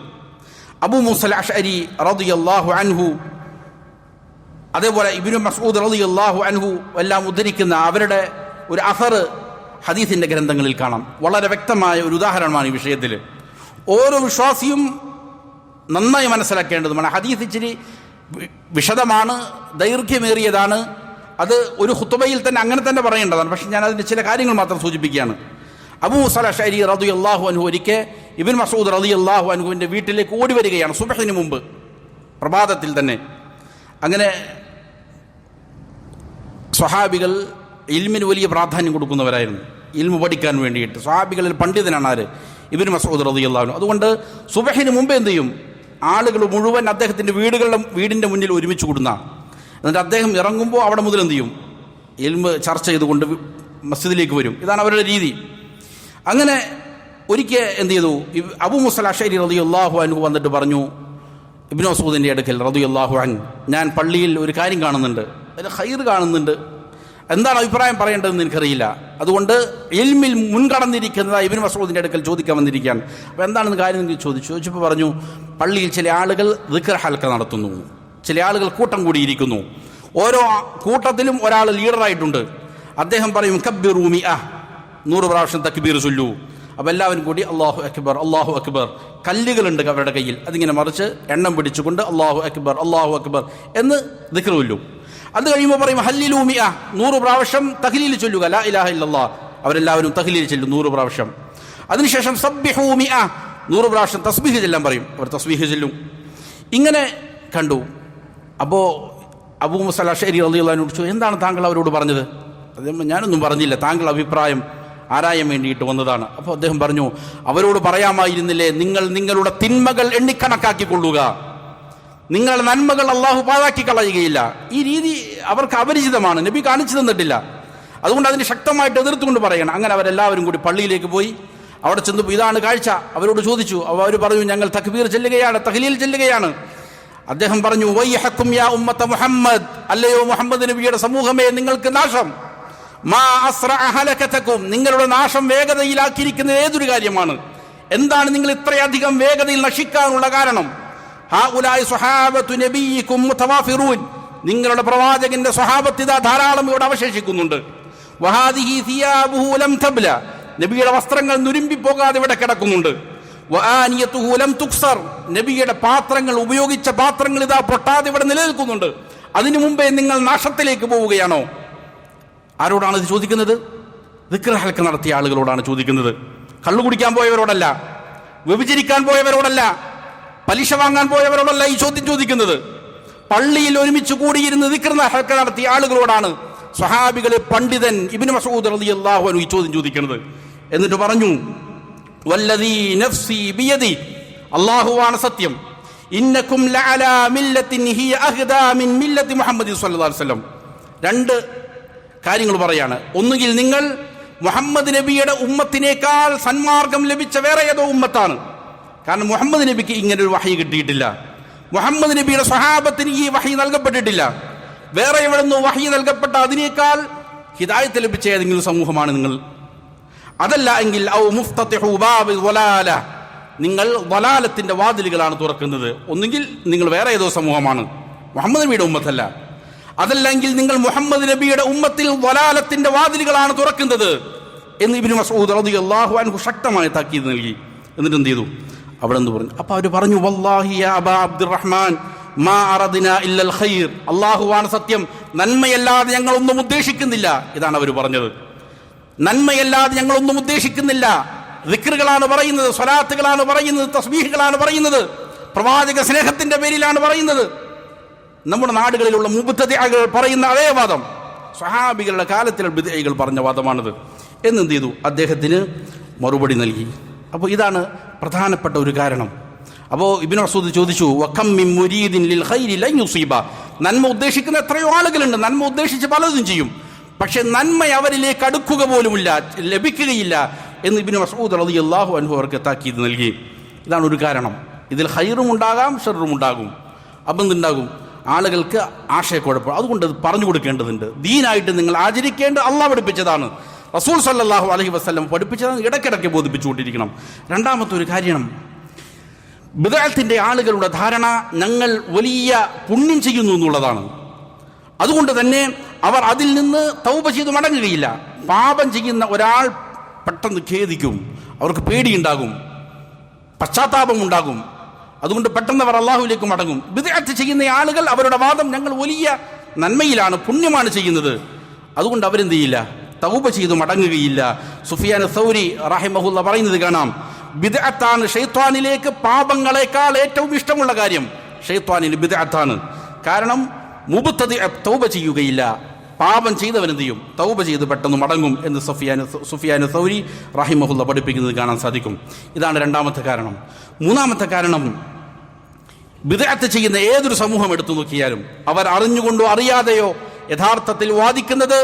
അബൂ മൂസൽ അശ്അരി റളിയല്ലാഹു അൻഹു, അതേപോലെ ഇബ്നു മസ്ഊദ് റളിയല്ലാഹു അൻഹു എല്ലാം ഉദ്ധരിക്കുന്ന അവരുടെ ഒരു അസർ ഹദീസിന്റെ ഗ്രന്ഥങ്ങളിൽ കാണാം. വളരെ വ്യക്തമായ ഒരു ഉദാഹരണമാണ് ഈ വിഷയത്തിൽ. ഓരോ വിശ്വാസിയും നന്നായി മനസ്സിലാക്കേണ്ടതുമാണ്. ഹദീസ് ഇച്ചിരി വിശദമാണ്, ദൈർഘ്യമേറിയതാണ്. അത് ഒരു ഖുതുബയിൽ തന്നെ അങ്ങനെ തന്നെ പറയേണ്ടതാണ്. പക്ഷെ ഞാൻ അതിൻ്റെ ചില കാര്യങ്ങൾ മാത്രം സൂചിപ്പിക്കുകയാണ്. അബൂ മൂസ അശ്അരി റളിയല്ലാഹു അൻഹു ഒരിക്കൽ ഇബ്നു മസ്ഊദ് റളിയല്ലാഹു അൻഹുവിൻ്റെ വീട്ടിലേക്ക് ഓടി വരികയാണ്, സുബ്ഹിന് മുമ്പ്, പ്രഭാതത്തിൽ തന്നെ. അങ്ങനെ സ്വഹാബികൾ ഇൽമിന് വലിയ പ്രാധാന്യം കൊടുക്കുന്നവരായിരുന്നു, ഇൽമു പഠിക്കാൻ വേണ്ടിയിട്ട്. സ്വഹാബികളിൽ പണ്ഡിതനാണ് ആര്? ഇബ്നു മസ്ഊദ് റളിയല്ലാഹു അൻഹു. അതുകൊണ്ട് സുബ്ഹിന് മുമ്പ് എന്ത് ചെയ്യും? ആളുകൾ മുഴുവൻ അദ്ദേഹത്തിൻ്റെ വീടിൻ്റെ മുന്നിൽ ഒരുമിച്ച് കൂടുന്ന. എന്നിട്ട് അദ്ദേഹം ഇറങ്ങുമ്പോൾ അവിടെ മുതൽ എന്ത് ചെയ്യും? ഇൽമ് ചർച്ച ചെയ്തുകൊണ്ട് മസ്ജിദിലേക്ക് വരും. ഇതാണ് അവരുടെ രീതി. അങ്ങനെ ഒരിക്കൽ എന്ത് ചെയ്തു? അബൂ മൂസ അശ്അരി റളിയല്ലാഹു അൻഹു വന്നിട്ട് പറഞ്ഞു ഇബ്നു മസ്ഊദിൻ്റെ അടുക്കൽ റളിയല്ലാഹു അൻഹു, ഞാൻ പള്ളിയിൽ ഒരു കാര്യം കാണുന്നുണ്ട്, അതിൽ ഖൈർ കാണുന്നുണ്ട്, എന്താണ് അഭിപ്രായം പറയേണ്ടതെന്ന് എനിക്കറിയില്ല. അതുകൊണ്ട് ഇൽമിൽ മുൻകടന്നിരിക്കുന്ന ഇബ്നു മസ്ഊദിൻ്റെ അടുക്കൽ ചോദിക്കാൻ വന്നിരിക്കുകയാണ്. അപ്പോൾ എന്താണെന്ന് കാര്യം ചോദിച്ചപ്പോൾ പറഞ്ഞു, പള്ളിയിൽ ചില ആളുകൾ ദിക്ർ ഹൽക്ക നടത്തുന്നു, ചില ആളുകൾ കൂട്ടം കൂടിയിരിക്കുന്നു. ഓരോ കൂട്ടത്തിലും ഒരാൾ ലീഡറായിട്ടുണ്ട്. അദ്ദേഹം പറയും കബ്ബിറൂ മിഅ, 100 പ്രാവശ്യം തക്ബീർ ചൊല്ലൂ. അപ്പോൾ എല്ലാവരും കൂടി അല്ലാഹു അക്ബർ അല്ലാഹു അക്ബർ. കല്ലുകളുണ്ട് അവരുടെ കയ്യിൽ, അതിങ്ങനെ മറിച്ച് എണ്ണം പിടിച്ചുകൊണ്ട് അല്ലാഹു അക്ബർ എന്ന് ദിക്ർ ചൊല്ലും. അത് കഴിയുമ്പോൾ പറയും ഹല്ലിലൂ മിഅ, 100 പ്രാവശ്യം തഹ്ലീൽ ചൊല്ലുക, ലാ ഇലാഹ ഇല്ലല്ലാഹ്. അവരെല്ലാവരും തഹ്ലീൽ ചൊല്ലും 100 പ്രാവശ്യം. അതിനുശേഷം സബ്ബിഹൂ മിഅ, 100 പ്രാവശ്യം തസ്ബീഹ് ചെല്ലാൻ പറയും, അവർ തസ്ബീഹ് ചെല്ലും. ഇങ്ങനെ കണ്ടു. അപ്പോൾ അബൂ മൂസ അശ്അരി റളിയല്ലാഹു അൻഹു ചോദിച്ചു, എന്താണ് താങ്കൾ അവരോട് പറഞ്ഞത്? അദ്ദേഹം, ഞാനൊന്നും പറഞ്ഞില്ല, താങ്കൾ അഭിപ്രായം ആരായാൻ വേണ്ടിയിട്ട് വന്നതാണ്. അപ്പോൾ അദ്ദേഹം പറഞ്ഞു, അവരോട് പറയാമായിരുന്നില്ലേ, നിങ്ങൾ നിങ്ങളുടെ തിന്മകൾ എണ്ണിക്കണക്കാക്കിക്കൊള്ളുക, നിങ്ങളുടെ നന്മകൾ അള്ളാഹു പാഴാക്കി കളയുകയില്ല. ഈ രീതി അവർക്ക് അപരിചിതമാണ്, നബി കാണിച്ചു തന്നിട്ടില്ല. അതുകൊണ്ട് അതിന് ശക്തമായിട്ട് എതിർത്തുകൊണ്ട് പറയണം. അങ്ങനെ അവരെല്ലാവരും കൂടി പള്ളിയിലേക്ക് പോയി. അവിടെ ചെന്നപ്പോൾ ഇതാണ് കാഴ്ച. അവരോട് ചോദിച്ചു. അവർ പറഞ്ഞു, ഞങ്ങൾ തക്ബീർ ചെല്ലുകയാണ്, തഹ്ലീൽ ചെല്ലുകയാണ്. അദ്ദേഹം പറഞ്ഞു, വൈഹക്കും യാ ഉമ്മത്ത മുഹമ്മദ്, അല്ലയോ മുഹമ്മദ് നബിയുടെ സമൂഹമേ, നിങ്ങൾക്ക് നാശം. മാ അസ്റഅ ഹലകതകും, നിങ്ങളുടെ നാശം വേഗതയിലാക്കിയിരിക്കുന്നത് ഏതൊരു കാര്യമാണ്? എന്താണ് നിങ്ങൾ ഇത്രയധികം വേഗതയിൽ നശിക്കാനുള്ള കാരണം? ഹൗലായി സ്വഹാബത്തു നബിയിക്കും മുതവാഫിറൂൻ, നിങ്ങളുടെ പ്രവാചകന്റെ സ്വഹാബത്ത് ഇതാ ധാരാളം ഇവിടെ അവശേഷിക്കുന്നുണ്ട്. വഹാദിഹി സിയാബുഹു ലം തബ്ല, നബിയുടെ വസ്ത്രങ്ങൾ നുരുമ്പി പോകാതെ ഇവിടെ കിടക്കുന്നുണ്ട്. വആനിയതുഹു ലം തുക്സർ, നബിയുടെ പാത്രങ്ങൾ, ഉപയോഗിച്ച പാത്രങ്ങൾ ഇതാ പൊട്ടാതെ ഇവിടെ നിലനിൽക്കുന്നുണ്ട്. അതിനു മുമ്പേ നിങ്ങൾ നാശത്തിലേക്ക് പോവുകയാണോ? ആരോടാണ് ഇത് ചോദിക്കുന്നത്? ദിക്ർ ഹൽക്ക നടത്തിയ ആളുകളോടാണ് ചോദിക്കുന്നത്. കള്ളു കുടിക്കാൻ പോയവരോടല്ല, വ്യഭിചരിക്കാൻ പോയവരോടല്ല, പലിശ വാങ്ങാൻ പോയവരോടല്ല ഈ ചോദ്യം ചോദിക്കുന്നത്. പള്ളിയിൽ ഒരുമിച്ച് കൂടിയിരുന്ന് ദിക്ർ ഹൽക്ക നടത്തിയ ആളുകളോടാണ് സ്വഹാബികളെ പണ്ഡിതൻ ഇബ്നു മസ്ഊദ് റളിയല്ലാഹു അൻഹു ഈ ചോദ്യം ചോദിക്കുന്നത്. എന്നിട്ട് പറഞ്ഞു, വല്ലദീ നഫ്സി ബിയദി, അല്ലാഹുവാണ് സത്യം, ഇന്നകും ലഅലാ മില്ലത്തിൻ ഹിയ അഹ്ദാ മിൻ മില്ലത്തി മുഹമ്മദി സ്വല്ലല്ലാഹു അലൈഹി വസല്ലം. രണ്ട് കാര്യങ്ങൾ പറയാണ്. ഒന്നുകിൽ നിങ്ങൾ മുഹമ്മദ് നബിയുടെ ഉമ്മത്തിനേക്കാൾ സന്മാർഗം ലഭിച്ച വേറെ ഏതോ ഉമ്മത്താണ്. കാരണം മുഹമ്മദ് നബിക്ക് ഇങ്ങനെ ഒരു വഹി കിട്ടിയിട്ടില്ല, മുഹമ്മദ് നബിയുടെ സ്വഹാബത്തിന് ഈ വഹി നൽകപ്പെട്ടിട്ടില്ല. വേറെ എവിടെ നിന്നോ വഹി നൽകപ്പെട്ട അതിനേക്കാൾ ഹിദായത്ത് ലഭിച്ച ഏതെങ്കിലും സമൂഹമാണ് നിങ്ങൾ. അതല്ല എങ്കിൽ ഔ മുഫ്തതിഹു ബാബിൽ വലാല, നിങ്ങൾ വലാലത്തിന്റെ വാതിലുകളാണ് തുറക്കുന്നത്. ഒന്നുകിൽ നിങ്ങൾ വേറെ ഏതോ സമൂഹമാണ്, മുഹമ്മദ് നബിയുടെ ഉമ്മത്തല്ല. അതല്ലെങ്കിൽ നിങ്ങൾ മുഹമ്മദ് നബിയുടെ ഉമ്മത്തിൽ വലാലത്തിന്റെ വാതിലുകളാണ് തുറക്കുന്നത് എന്ന് ഇബ്നു മസ്ഊദ് റളിയല്ലാഹു അൻഹു ശക്തമായ താക്കീത് നൽകി. എന്നിട്ട് എന്ത് ചെയ്തു? അവിടെ നിന്ന് പറഞ്ഞു. അപ്പൊ അവർ പറഞ്ഞു, വല്ലാഹി യാ അബാ അബ്ദുറഹ്മാൻ മാ അറദ്നാ ഇല്ലൽ ഖൈർ, അല്ലാഹുവാണ് സത്യം, നന്മയല്ലാതെ ഞങ്ങളൊന്നും ഉദ്ദേശിക്കുന്നില്ല. ഇതാണ് അവർ പറഞ്ഞത്. നന്മയല്ലാതെ ഞങ്ങളൊന്നും ഉദ്ദേശിക്കുന്നില്ല. ദിക്റുകളാണ് പറയുന്നത്, സ്വലാത്തുകളാണ് പറയുന്നത്, തസ്ബീഹുകളാണ് പറയുന്നത്, പ്രവാചക സ്നേഹത്തിന്റെ പേരിലാണ് പറയുന്നത്. നമ്മുടെ നാടുകളിലുള്ള മുബ്തദിഅകൾ പറയുന്ന അതേ വാദം, സ്വഹാബികളുടെ കാലത്തിലെ ബിദ്അകൾ പറഞ്ഞ വാദമാണിത്. എന്നെന്ത് ചെയ്തു? അദ്ദേഹത്തിന് മറുപടി നൽകി. അപ്പോൾ ഇതാണ് പ്രധാനപ്പെട്ട ഒരു കാരണം. അപ്പോൾ ഇബ്നു മസ്ഊദ് ചോദിച്ചു, വകം മിൻ മുരീദിൻ ലിൽ ഖൈരി ലൻ യുസീബ, നന്മ ഉദ്ദേശിക്കുന്ന എത്രയോ ആളുകളുണ്ട്, നന്മ ഉദ്ദേശിച്ച് പലതും ചെയ്യും, പക്ഷെ നന്മ അവരിലേക്ക് അടുക്കുക പോലുമില്ല, ലഭിക്കുകയില്ല എന്ന് ഇബ്നു മസ്ഊദ് റളിയല്ലാഹു അൻഹു അവർക്ക് താക്കീത് നൽകി. ഇതാണ് ഒരു കാരണം. ഇതിൽ ഖൈറും ഉണ്ടാകാം, ഷർറും ഉണ്ടാകും. അപ്പം എന്തുണ്ടാകും? ആളുകൾക്ക് ആശയക്കുഴപ്പം. അതുകൊണ്ട് അത് പറഞ്ഞു കൊടുക്കേണ്ടതുണ്ട്. ദീനായിട്ട് നിങ്ങൾ ആചരിക്കേണ്ടത് അള്ളാഹ് പഠിപ്പിച്ചതാണ്, റസൂൽ സല്ലല്ലാഹു അലൈഹി വസല്ലം പഠിപ്പിച്ചതാണ്. ഇടയ്ക്കിടയ്ക്ക് ബോധിപ്പിച്ചുകൊണ്ടിരിക്കണം. രണ്ടാമത്തെ ഒരു കാര്യം, ബിദ്അത്തിന്റെ ആളുകളുടെ ധാരണ ഞങ്ങൾ വലിയ പുണ്യം ചെയ്യുന്നു എന്നുള്ളതാണ്. അതുകൊണ്ട് തന്നെ അവർ അതിൽ നിന്ന് തൗബ ചെയ്ത് മടങ്ങുകയില്ല. പാപം ചെയ്യുന്ന ഒരാൾ പെട്ടെന്ന് ഖേദിക്കും, അവർക്ക് പേടിയുണ്ടാകും, പശ്ചാത്താപം ഉണ്ടാകും. അതുകൊണ്ട് പെട്ടെന്ന് അവർ അള്ളാഹുവിലേക്ക് മടങ്ങും. ബിദ്അത്ത് ചെയ്യുന്ന ആളുകൾ അവരുടെ വാദം ഞങ്ങൾ വലിയ നന്മയിലാണ്, പുണ്യമാണ് ചെയ്യുന്നത്. അതുകൊണ്ട് അവരെന്ത് ചെയ്യില്ല? തൗബ ചെയ്ത് മടങ്ങുകയില്ല. സുഫിയാൻ സൗരി റഹിമഹുല്ല പറയുന്നത് കാണാം, ബിദ്അത്താണ് ശൈത്വാനിലേക്ക് പാപങ്ങളെക്കാൾ ഏറ്റവും ഇഷ്ടമുള്ള കാര്യം. ശൈത്വാനിന് ബിദ്അത്താണ്. കാരണം മുബ്തദി തൗബ ചെയ്യുകയില്ല, പാപം ചെയ്തവൻ എന്ത് ചെയ്യും? തൗബ ചെയ്ത് പെട്ടെന്ന് മടങ്ങും എന്ന് സുഫിയാൻ സൗരി റഹിമഹുല്ല പഠിപ്പിക്കുന്നത് കാണാൻ സാധിക്കും. ഇതാണ് രണ്ടാമത്തെ കാരണം. മൂന്നാമത്തെ കാരണം, ബിദ്അത്ത് ചെയ്യുന്ന ഏതൊരു സമൂഹം എടുത്തു നോക്കിയാലും അവർ അറിഞ്ഞുകൊണ്ടോ അറിയാതെയോ യഥാർത്ഥത്തിൽ വാദിക്കുന്നത്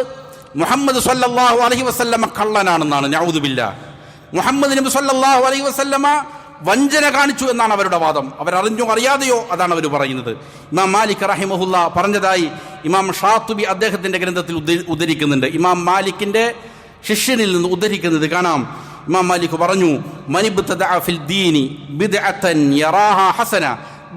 മുഹമ്മദ് സല്ലല്ലാഹു അലൈഹി വസല്ലമ കള്ളനാണെന്നാണ്. നഊദു ബില്ലാഹ്. മുഹമ്മദ് നബി സല്ലല്ലാഹു അലൈഹി വസല്ലമ വഞ്ചന കാണിച്ചു എന്നാണ് അവരുടെ വാദം. അവരറിഞ്ഞോ അറിയാതെയോ അതാണ് അവർ പറയുന്നത്. ഇമാം മാലിക് റഹിമഹുല്ല പറഞ്ഞതായി ഇമാം ഷാത്തുബി അദ്ദേഹത്തിന്റെ ഗ്രന്ഥത്തിൽ ഉദ്ധരിക്കുന്നുണ്ട്. ഇമാം മാലിക്കിന്റെ ശിഷ്യനിൽ നിന്ന് ഉദ്ധരിക്കുന്നത് കാണാം. ഇമാം മാലിക് പറഞ്ഞു, മനിബ്തദഅ ഫിൽ ദീനി ബിദ്അതൻ യറാഹാ ഹസന,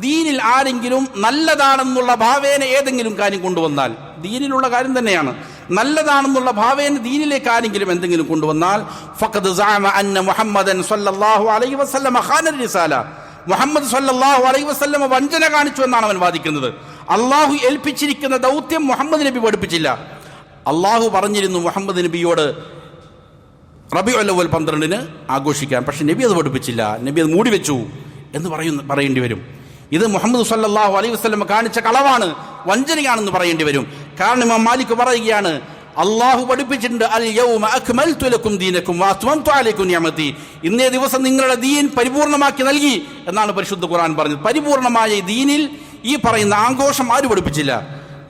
ദീനിൽ ആരെങ്കിലും നല്ലതാണെന്നുള്ള ഭാവേന ഏതെങ്കിലും കാര്യം കൊണ്ടുവന്നാൽ, ദീനിലുള്ള കാര്യം തന്നെയാണ്, നല്ലതാണെന്നുള്ള ഭാവേന ദീനിലേക്ക് ആരെങ്കിലും എന്തെങ്കിലും കൊണ്ടുവന്നാൽ, ഫഖദ് സഅമ അന്ന മുഹമ്മദൻ സ്വല്ലല്ലാഹു അലൈഹി വസല്ലമ ഖാന റിസാല, മുഹമ്മദ് സ്വല്ലല്ലാഹു അലൈഹി വസല്ലമ വഞ്ചന കാണിച്ചു എന്നാണ് അവൻ വാദിക്കുന്നത്. അള്ളാഹു ഏൽപ്പിച്ചിരിക്കുന്ന ദൗത്യം മുഹമ്മദ് നബി പഠിപ്പിച്ചില്ല. അള്ളാഹു പറഞ്ഞിരുന്നു മുഹമ്മദ് നബിയോട് റബീഉൽ അവ്വൽ 12 ആഘോഷിക്കാൻ, പക്ഷെ നബി അത് പഠിപ്പിച്ചില്ല, നബി അത് മൂടിവെച്ചു എന്ന് പറയേണ്ടി വരും. ഇത് മുഹമ്മദ് സല്ലല്ലാഹു അലൈഹി വസല്ലം കാണിച്ച കളവാണ്, വഞ്ചനയാണെന്ന് പറയേണ്ടി വരും. കാരണം ഇമാം മാലിക് പറയുകയാണ്, അള്ളാഹു പഠിപ്പിച്ചിട്ടുണ്ട്, അൽ യൗമ അക്മൽതു ലക്കും ദീനക്കും വഅത്മംതു അലൈക്കും നിഅമതി, ഇന്നേ ദിവസം നിങ്ങളുടെ ദീൻ പരിപൂർണമാക്കി നൽകി എന്നാണ് പരിശുദ്ധ ഖുർആൻ പറഞ്ഞത്. പരിപൂർണമായ ദീനിൽ ഈ പറയുന്ന ആഘോഷം ആര് പഠിപ്പിച്ചില്ല?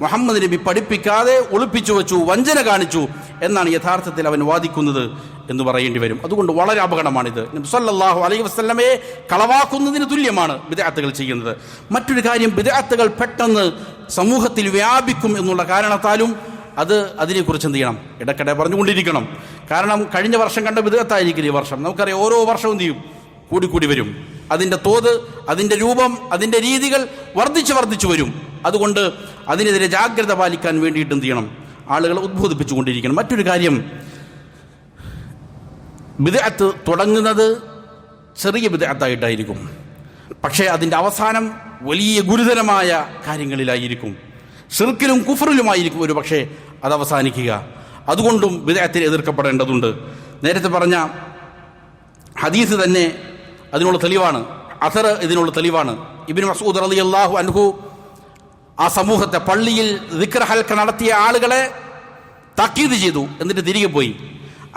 മുഹമ്മദ് നബി പഠിപ്പിക്കാതെ ഒളിപ്പിച്ചു വെച്ചു, വഞ്ചന കാണിച്ചു എന്നാണ് യഥാർത്ഥത്തിൽ അവൻ വാദിക്കുന്നത് എന്ന് പറയേണ്ടി വരും. അതുകൊണ്ട് വളരെ അപകടമാണിത്. നബി സല്ലല്ലാഹു അലൈഹി വസല്ലമയെ കളവാക്കുന്നതിന് തുല്യമാണ് ബിദ്അത്തുകൾ ചെയ്യുന്നത്. മറ്റൊരു കാര്യം, ബിദ്അത്തുകൾ പെട്ടെന്ന് സമൂഹത്തിൽ വ്യാപിക്കും എന്നുള്ള കാരണത്താലും അതിനെക്കുറിച്ച് എന്ത് ചെയ്യണം? ഇടയ്ക്കിടെ പറഞ്ഞുകൊണ്ടിരിക്കണം. കാരണം കഴിഞ്ഞ വർഷം കണ്ട ബിദ്അത്തായിരിക്കും ഈ വർഷം. നമുക്കറിയാം, ഓരോ വർഷവും ചെയ്യും കൂടിക്കൂടി വരും. അതിൻ്റെ തോത്, അതിൻ്റെ രൂപം, അതിൻ്റെ രീതികൾ വർദ്ധിച്ചു വരും. അതുകൊണ്ട് അതിനെതിരെ ജാഗ്രത പാലിക്കാൻ വേണ്ടിയിട്ട് എന്ത് ചെയ്യണം? ആളുകളെ ഉദ്ബോധിപ്പിച്ചുകൊണ്ടിരിക്കണം. മറ്റൊരു കാര്യം, ബിദ്അത്ത് തുടങ്ങുന്നത് ചെറിയ ബിദ്അത്തായിട്ടായിരിക്കും, പക്ഷേ അതിൻ്റെ അവസാനം വലിയ ഗുരുതരമായ കാര്യങ്ങളിലായിരിക്കും. ശിർക്കിലും കുഫറിലുമായിരിക്കും ഒരു പക്ഷേ അത് അവസാനിക്കുക. അതുകൊണ്ടും ബിദ്അത്തിനെ എതിർക്കപ്പെടേണ്ടതുണ്ട്. നേരത്തെ പറഞ്ഞ ഹദീസ് തന്നെ അതിനുള്ള തെളിവാണ്, അസർ ഇതിനുള്ള തെളിവാണ്. ഇബ്നു മസ്ഊദ് റളിയല്ലാഹു അൻഹു ആ സമൂഹത്തെ പള്ളിയിൽ ദിക്ർ ഹൽക്ക നടത്തിയ ആളുകളെ താക്കീത് ചെയ്തു, എന്നിട്ട് തിരികെ പോയി.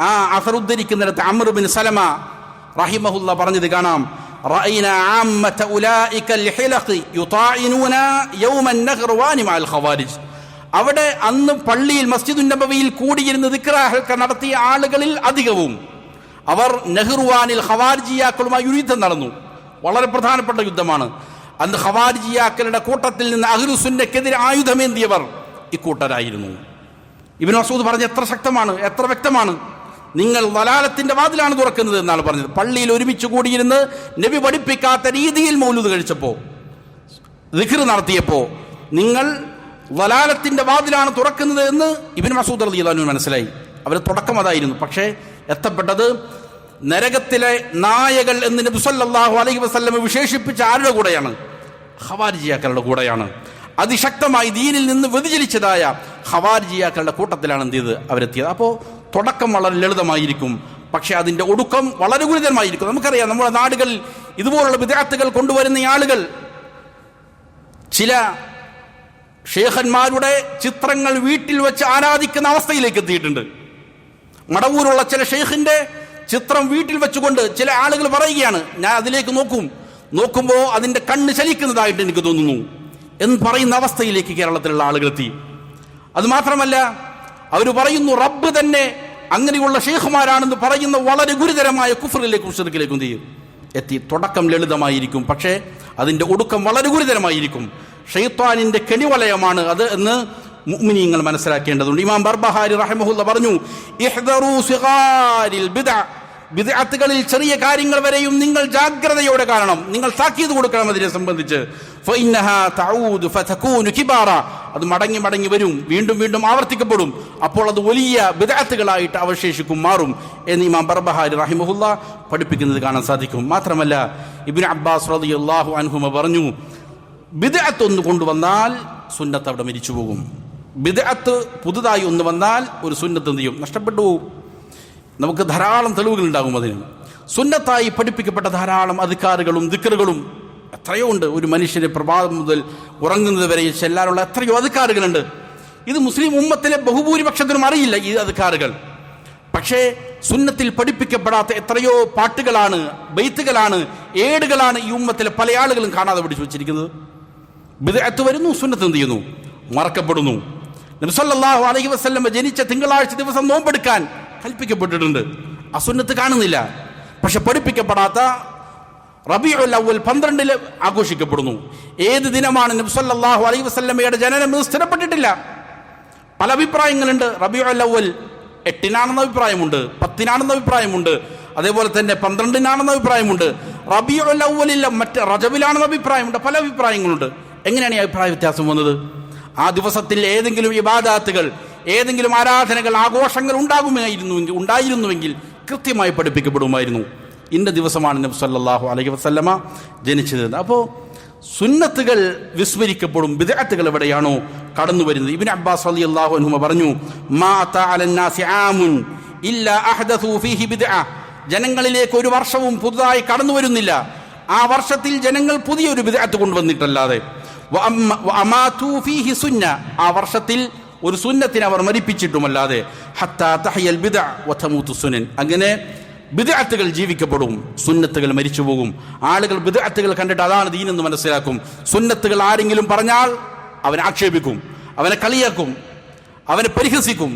ആ അസർ ഉദ്ധരിക്കുന്നിടത്ത് അംർ ബിൻ സലമ റഹിമഹുല്ലാ പറഞ്ഞത് കാണാം, റഅയ്നാ ആമ്മത ഉലൈക ൽഹിലഖി യുതാഇനൂന യൗമൻ നഖ്റവാനി മഅൽ ഖവാരിജ്. അവിടെ അന്ന് പള്ളിയിൽ മസ്ജിദുൻ നബവിയിൽ കൂടിയിരുന്ന് ദിക്ർ ഹൽക്ക നടത്തിയ ആളുകളിൽ അധികവും അവർ നെഹ്റുവാനിൽ ഖവാരിജിയാക്കളുമായി യുദ്ധം നടന്നു. വളരെ പ്രധാനപ്പെട്ട യുദ്ധമാണ്. അന്ന് ഖവാരിജിയാക്കളുടെ കൂട്ടത്തിൽ നിന്ന് അഹ്ലുസുന്നക്കെതിരെ ആയുധമേന്തിയവർ ഇക്കൂട്ടരായിരുന്നു. ഇബ്നു മസ്ഊദ് പറഞ്ഞ എത്ര ശക്തമാണ്, എത്ര വ്യക്തമാണ്. നിങ്ങൾ വലാലത്തിന്റെ വാതിലാണ് തുറക്കുന്നത് എന്നാണ് പറഞ്ഞത്. പള്ളിയിൽ ഒരുമിച്ച് കൂടിയിരുന്ന് നബി പഠിപ്പിക്കാത്ത രീതിയിൽ മൗലൂദ് കഴിച്ചപ്പോൾ, ദിക്ർ നടത്തിയപ്പോൾ നിങ്ങൾ വലാലത്തിന്റെ വാതിലാണ് തുറക്കുന്നത് എന്ന് ഇബ്നു മസ്ഊദ് റളിയല്ലാഹു അൻഹു മനസ്സിലായി. അവരുടെ തുടക്കം അതായിരുന്നു. പക്ഷേ എത്തപ്പെട്ടത് നരകത്തിലെ നായകൾ എന്ന് നബി സല്ലല്ലാഹു അലൈഹി വസല്ലം വിശേഷിപ്പിച്ച ആരുടെ കൂടെയാണ്? ഖവാരിജിയാക്കളുടെ കൂടെയാണ്. അതിശക്തമായി ദീനിൽ നിന്ന് വ്യതിചലിച്ചതായ ഖവാരിജിയാക്കളുടെ കൂട്ടത്തിലാണ് എന്ത് ചെയ്ത് അവരെത്തിയത്. അപ്പോൾ തുടക്കം വളരെ ലളിതമായിരിക്കും, പക്ഷെ അതിൻ്റെ ഒടുക്കം വളരെ ഗുരുതരമായിരിക്കും. നമുക്കറിയാം, നമ്മുടെ നാടുകളിൽ ഇതുപോലുള്ള ബിദ്അത്തുകൾ കൊണ്ടുവരുന്ന ആളുകൾ ചില ഷേഖന്മാരുടെ ചിത്രങ്ങൾ വീട്ടിൽ വെച്ച് ആരാധിക്കുന്ന അവസ്ഥയിലേക്ക് എത്തിയിട്ടുണ്ട്. മടവൂരുള്ള ചില ഷെയ്ഖിന്റെ ചിത്രം വീട്ടിൽ വെച്ചുകൊണ്ട് ചില ആളുകൾ പറയുകയാണ്, ഞാൻ അതിലേക്ക് നോക്കുമ്പോൾ അതിൻ്റെ കണ്ണ് ചലിക്കുന്നതായിട്ട് എനിക്ക് തോന്നുന്നു എന്ന് പറയുന്ന അവസ്ഥയിലേക്ക് കേരളത്തിലുള്ള ആളുകൾ എത്തി. അതുമാത്രമല്ല, അവർ പറയുന്നു റബ്ബ് തന്നെ അങ്ങനെയുള്ള ഷെയ്ഖുമാരാണെന്ന് പറയുന്ന വളരെ ഗുരുതരമായ കുഫറിലേക്കും ശിർക്കിലേക്കും എത്തി. തുടക്കം ലളിതമായിരിക്കും, പക്ഷേ അതിൻ്റെ ഒടുക്കം വളരെ ഗുരുതരമായിരിക്കും. ഷൈത്വാനിന്റെ കെണിവലയമാണ് അത് എന്ന് മുഅ്മിനീങ്ങൾ മനസ്സിലാക്കേണ്ടതുണ്ട്. ഇമാം ബർബഹാരി റഹിമഹുല്ലാ പറഞ്ഞു, ഇഹ്ദറൂ സിഗാരിൽ ബിദ്അ, ബിദ്അത്തുകളിൽ ചെറിയ കാര്യങ്ങൾ വരെയും നിങ്ങൾ ജാഗ്രതയോടെ കാണണം, നിങ്ങൾ താക്കീത് കൊടുക്കണം അതിനെ സംബന്ധിച്ച്. ഫഇന്നഹാ തഊദു ഫതകൂനു കിബാറ, അത് മടങ്ങി മടങ്ങി വരും, വീണ്ടും വീണ്ടും ആവർത്തിക്കപ്പെടും, അപ്പോൾ അത് വലിയ ബിദ്അത്തുകളായിട്ട് അവശേഷിക്കും, മാറും എന്ന് ഇമാം ബർബഹാരി റഹിമഹുല്ലാ പഠിപ്പിക്കുന്നത് കാണാൻ സാധിക്കും. മാത്രമല്ല, ഇബ്നു അബ്ബാസ് റളിയല്ലാഹു അൻഹുമ പറഞ്ഞു, ബിദ്അത്ത് ഒന്ന് കൊണ്ടുവന്നാൽ സുന്നത്ത് അവിടെ മരിച്ചു പോകും. ബിദ്അത്ത് പുതുതായി ഒന്ന് വന്നാൽ ഒരു സുന്നത്ത് എന്ത് ചെയ്യും? നഷ്ടപ്പെട്ടു പോകും. നമുക്ക് ധാരാളം തെളിവുകൾ ഉണ്ടാകും അതിന്. സുന്നത്തായി പഠിപ്പിക്കപ്പെട്ട ധാരാളം അധികാറുകളും ദിക്റുകളും എത്രയോ ഉണ്ട്. ഒരു മനുഷ്യന് പ്രഭാതം മുതൽ ഉറങ്ങുന്നത് വരെ ചെല്ലാനുള്ള എത്രയോ അധികാറുകളുണ്ട്. ഇത് മുസ്ലിം ഉമ്മത്തിലെ ബഹുഭൂരിപക്ഷത്തിനും അറിയില്ല ഈ അധികാറുകൾ. പക്ഷേ സുന്നത്തിൽ പഠിപ്പിക്കപ്പെടാത്ത എത്രയോ പാട്ടുകളാണ്, ബൈത്തുകളാണ്, ഏടുകളാണ് ഈ ഉമ്മത്തിലെ പല ആളുകളും കാണാതെ പഠിച്ചു വെച്ചിരിക്കുന്നത്. ബിദ്അത്ത് വരുന്നു, സുന്നത്ത് എന്ത് ചെയ്യുന്നു? മറക്കപ്പെടുന്നു. നബി സല്ലല്ലാഹു അലൈഹി വസല്ലം ജനിച്ച തിങ്കളാഴ്ച ദിവസം നോമ്പെടുക്കാൻ കൽപ്പിക്കപ്പെട്ടിട്ടുണ്ട്, ആ സുന്നത്ത് കാണുന്നില്ല. പക്ഷെ പഠിപ്പിക്കപ്പെടാത്ത റബീഉൽ അവ്വൽ 12 ആഘോഷിക്കപ്പെടുന്നു. ഏത് ദിനമാണ് നബി സല്ലല്ലാഹു അലൈഹി വസല്ലമയുടെ ജനനം എന്ന് സ്ഥിരപ്പെട്ടിട്ടില്ല. പല അഭിപ്രായങ്ങളുണ്ട്. റബീഉൽ അവ്വൽ 8-നാണെന്ന അഭിപ്രായമുണ്ട്, 10-നാണെന്ന അഭിപ്രായമുണ്ട്, അതേപോലെ തന്നെ 12-നാണെന്ന അഭിപ്രായമുണ്ട്. റബീഉൽ അവ്വലിൽ മറ്റ് റജബിലാണെന്ന അഭിപ്രായമുണ്ട്. പല അഭിപ്രായങ്ങളുണ്ട്. എങ്ങനെയാണ് ഈ അഭിപ്രായ വ്യത്യാസം വന്നത്? ആ ദിവസത്തിൽ ഏതെങ്കിലും ഇബാദാത്തുകൾ, ഏതെങ്കിലും ആരാധനകൾ, ആഘോഷങ്ങൾ ഉണ്ടായിരുന്നുവെങ്കിൽ കൃത്യമായി പഠിപ്പിക്കപ്പെടുമായിരുന്നു. ഇന്ന ദിവസമാണ് നബി സല്ലല്ലാഹു അലൈഹി വസല്ലമ ജനിച്ചത്. അപ്പോൾ സുന്നത്തുകൾ വിസ്മരിക്കപ്പെടും. ബിദ്അത്തുകൾ എവിടെയാണോ കടന്നു വരുന്നത്? ഇബ്നു അബ്ബാസ് റളിയല്ലാഹു അൻഹു പറഞ്ഞു, മാ തഅലന്നാസി ആമുൻ ഇല്ലാ അഹ്ദസു ഫീഹി ബിദ്അ, ജനങ്ങളിലേക്ക് ഒരു വർഷവും പുതുതായി കടന്നു വരുന്നില്ല, ആ വർഷത്തിൽ ജനങ്ങൾ പുതിയൊരു ബിദ്അത്ത് കൊണ്ടുവന്നിട്ടല്ലാതെ. വഅമാതു ഫീഹി സുന്ന, ആ വർഷത്തിൽ ഒരു സുന്നത്തിനെ അവർ മരിപ്പിച്ചിട്ടുമല്ലാതെ. ഹത്താ തഹയൽ ബിദ്അ വതമൂതു സുനൻ, അങ്ങനെ ബിദ്അത്തുകൾ ജീവിക്കപ്പെടും, സുന്നത്തുകൾ മരിച്ചു പോകും. ആളുകൾ ബിദ്അത്തുകൾ കണ്ടിട്ട് അതാണ് ദീനെന്ന് മനസ്സിലാക്കും. സുന്നത്തുകൾ ആരെങ്കിലും പറഞ്ഞാൽ അവനെ ആക്ഷേപിക്കും, അവനെ കളിയാക്കും, അവനെ പരിഹസിക്കും.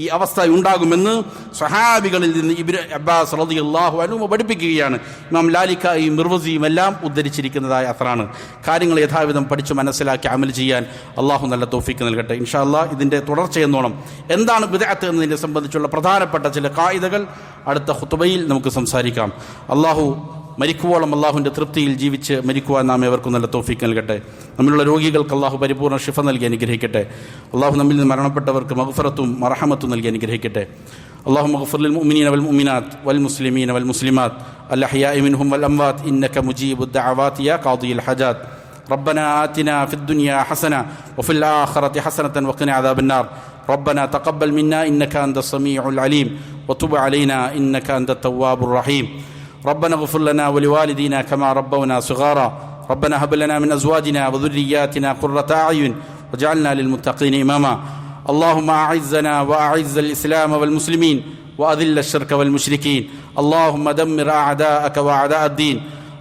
ഈ അവസ്ഥ ഉണ്ടാകുമെന്ന് സ്വഹാബികളിൽ നിന്ന് ഇബ്നു അബ്ബാസ് റളിയല്ലാഹു അൻഹു പഠിപ്പിക്കുകയാണ്. ഇമാം ലാലിക്കായും മിർവസിയും എല്ലാം ഉദ്ധരിച്ചിരിക്കുന്നതായ അത്രാണ്. കാര്യങ്ങൾ യഥാവിധം പഠിച്ച് മനസ്സിലാക്കി അമൽ ചെയ്യാൻ അള്ളാഹു നല്ല തൗഫീക്ക് നൽകട്ടെ. ഇൻഷാ അല്ലാഹ് ഇതിൻ്റെ തുടർച്ചയെന്നോണം എന്താണ് ബിദ്അത്ത് എന്നതിനെ സംബന്ധിച്ചുള്ള പ്രധാനപ്പെട്ട ചില ഖായിദകൾ അടുത്ത ഖുതുബയിൽ നമുക്ക് സംസാരിക്കാം. അള്ളാഹു മരിക്കുവോളം അള്ളാഹുവിൻ്റെ തൃപ്തിയിൽ ജീവിച്ച് മരിക്കുവാൻ നാം ഏവർക്കും നല്ല തൗഫീക്ക് നൽകട്ടെ. നമ്മിലുള്ള രോഗികൾക്ക് അള്ളാഹു പരിപൂർണ്ണ ഷിഫ നൽകി അനുഗ്രഹിക്കട്ടെ. അള്ളാഹു നമ്മിൽ നിന്ന് മരണപ്പെട്ടവർക്ക് മഗ്ഫിറത്തും മർഹമത്തും നൽകി അനുഗ്രഹിക്കട്ടെ. اللهم اغفر للمؤمنين والمؤمنات والمسلمين والمسلمات الأحياء منهم والأموات إنك مجيب الدعوات يا قاضي الحاجات. ربنا آتنا في الدنيا حسنة وفي الآخرة حسنة وقنا عذاب النار. ربنا تقبل منا إنك أنت السميع العليم وتب علينا إنك أنت التواب الرحيم. ربنا اغفر لنا ولوالدينا كما ربونا صغارا. ربنا هب لنا من أزواجنا وذرياتنا قرة أعين واجعلنا للمتقين إماما. اللهم أعزنا وأعز الإسلام والمسلمين وأذل الشرك والمشركين. اللهم دمر أعداءك وأعداء الدين.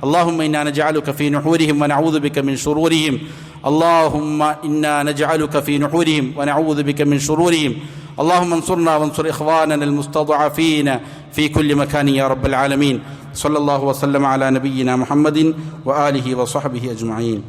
اللهم إنا نجعلك في نحورهم ونعوذ بك من شرورهم. اللهم إنا نجعلك في نحورهم ونعوذ بك من شرورهم. اللهم انصرنا وانصر إخواننا المستضعفين في كل مكان يا رب العالمين. صلى الله وسلم على نبينا محمد وآله وصحبه أجمعين.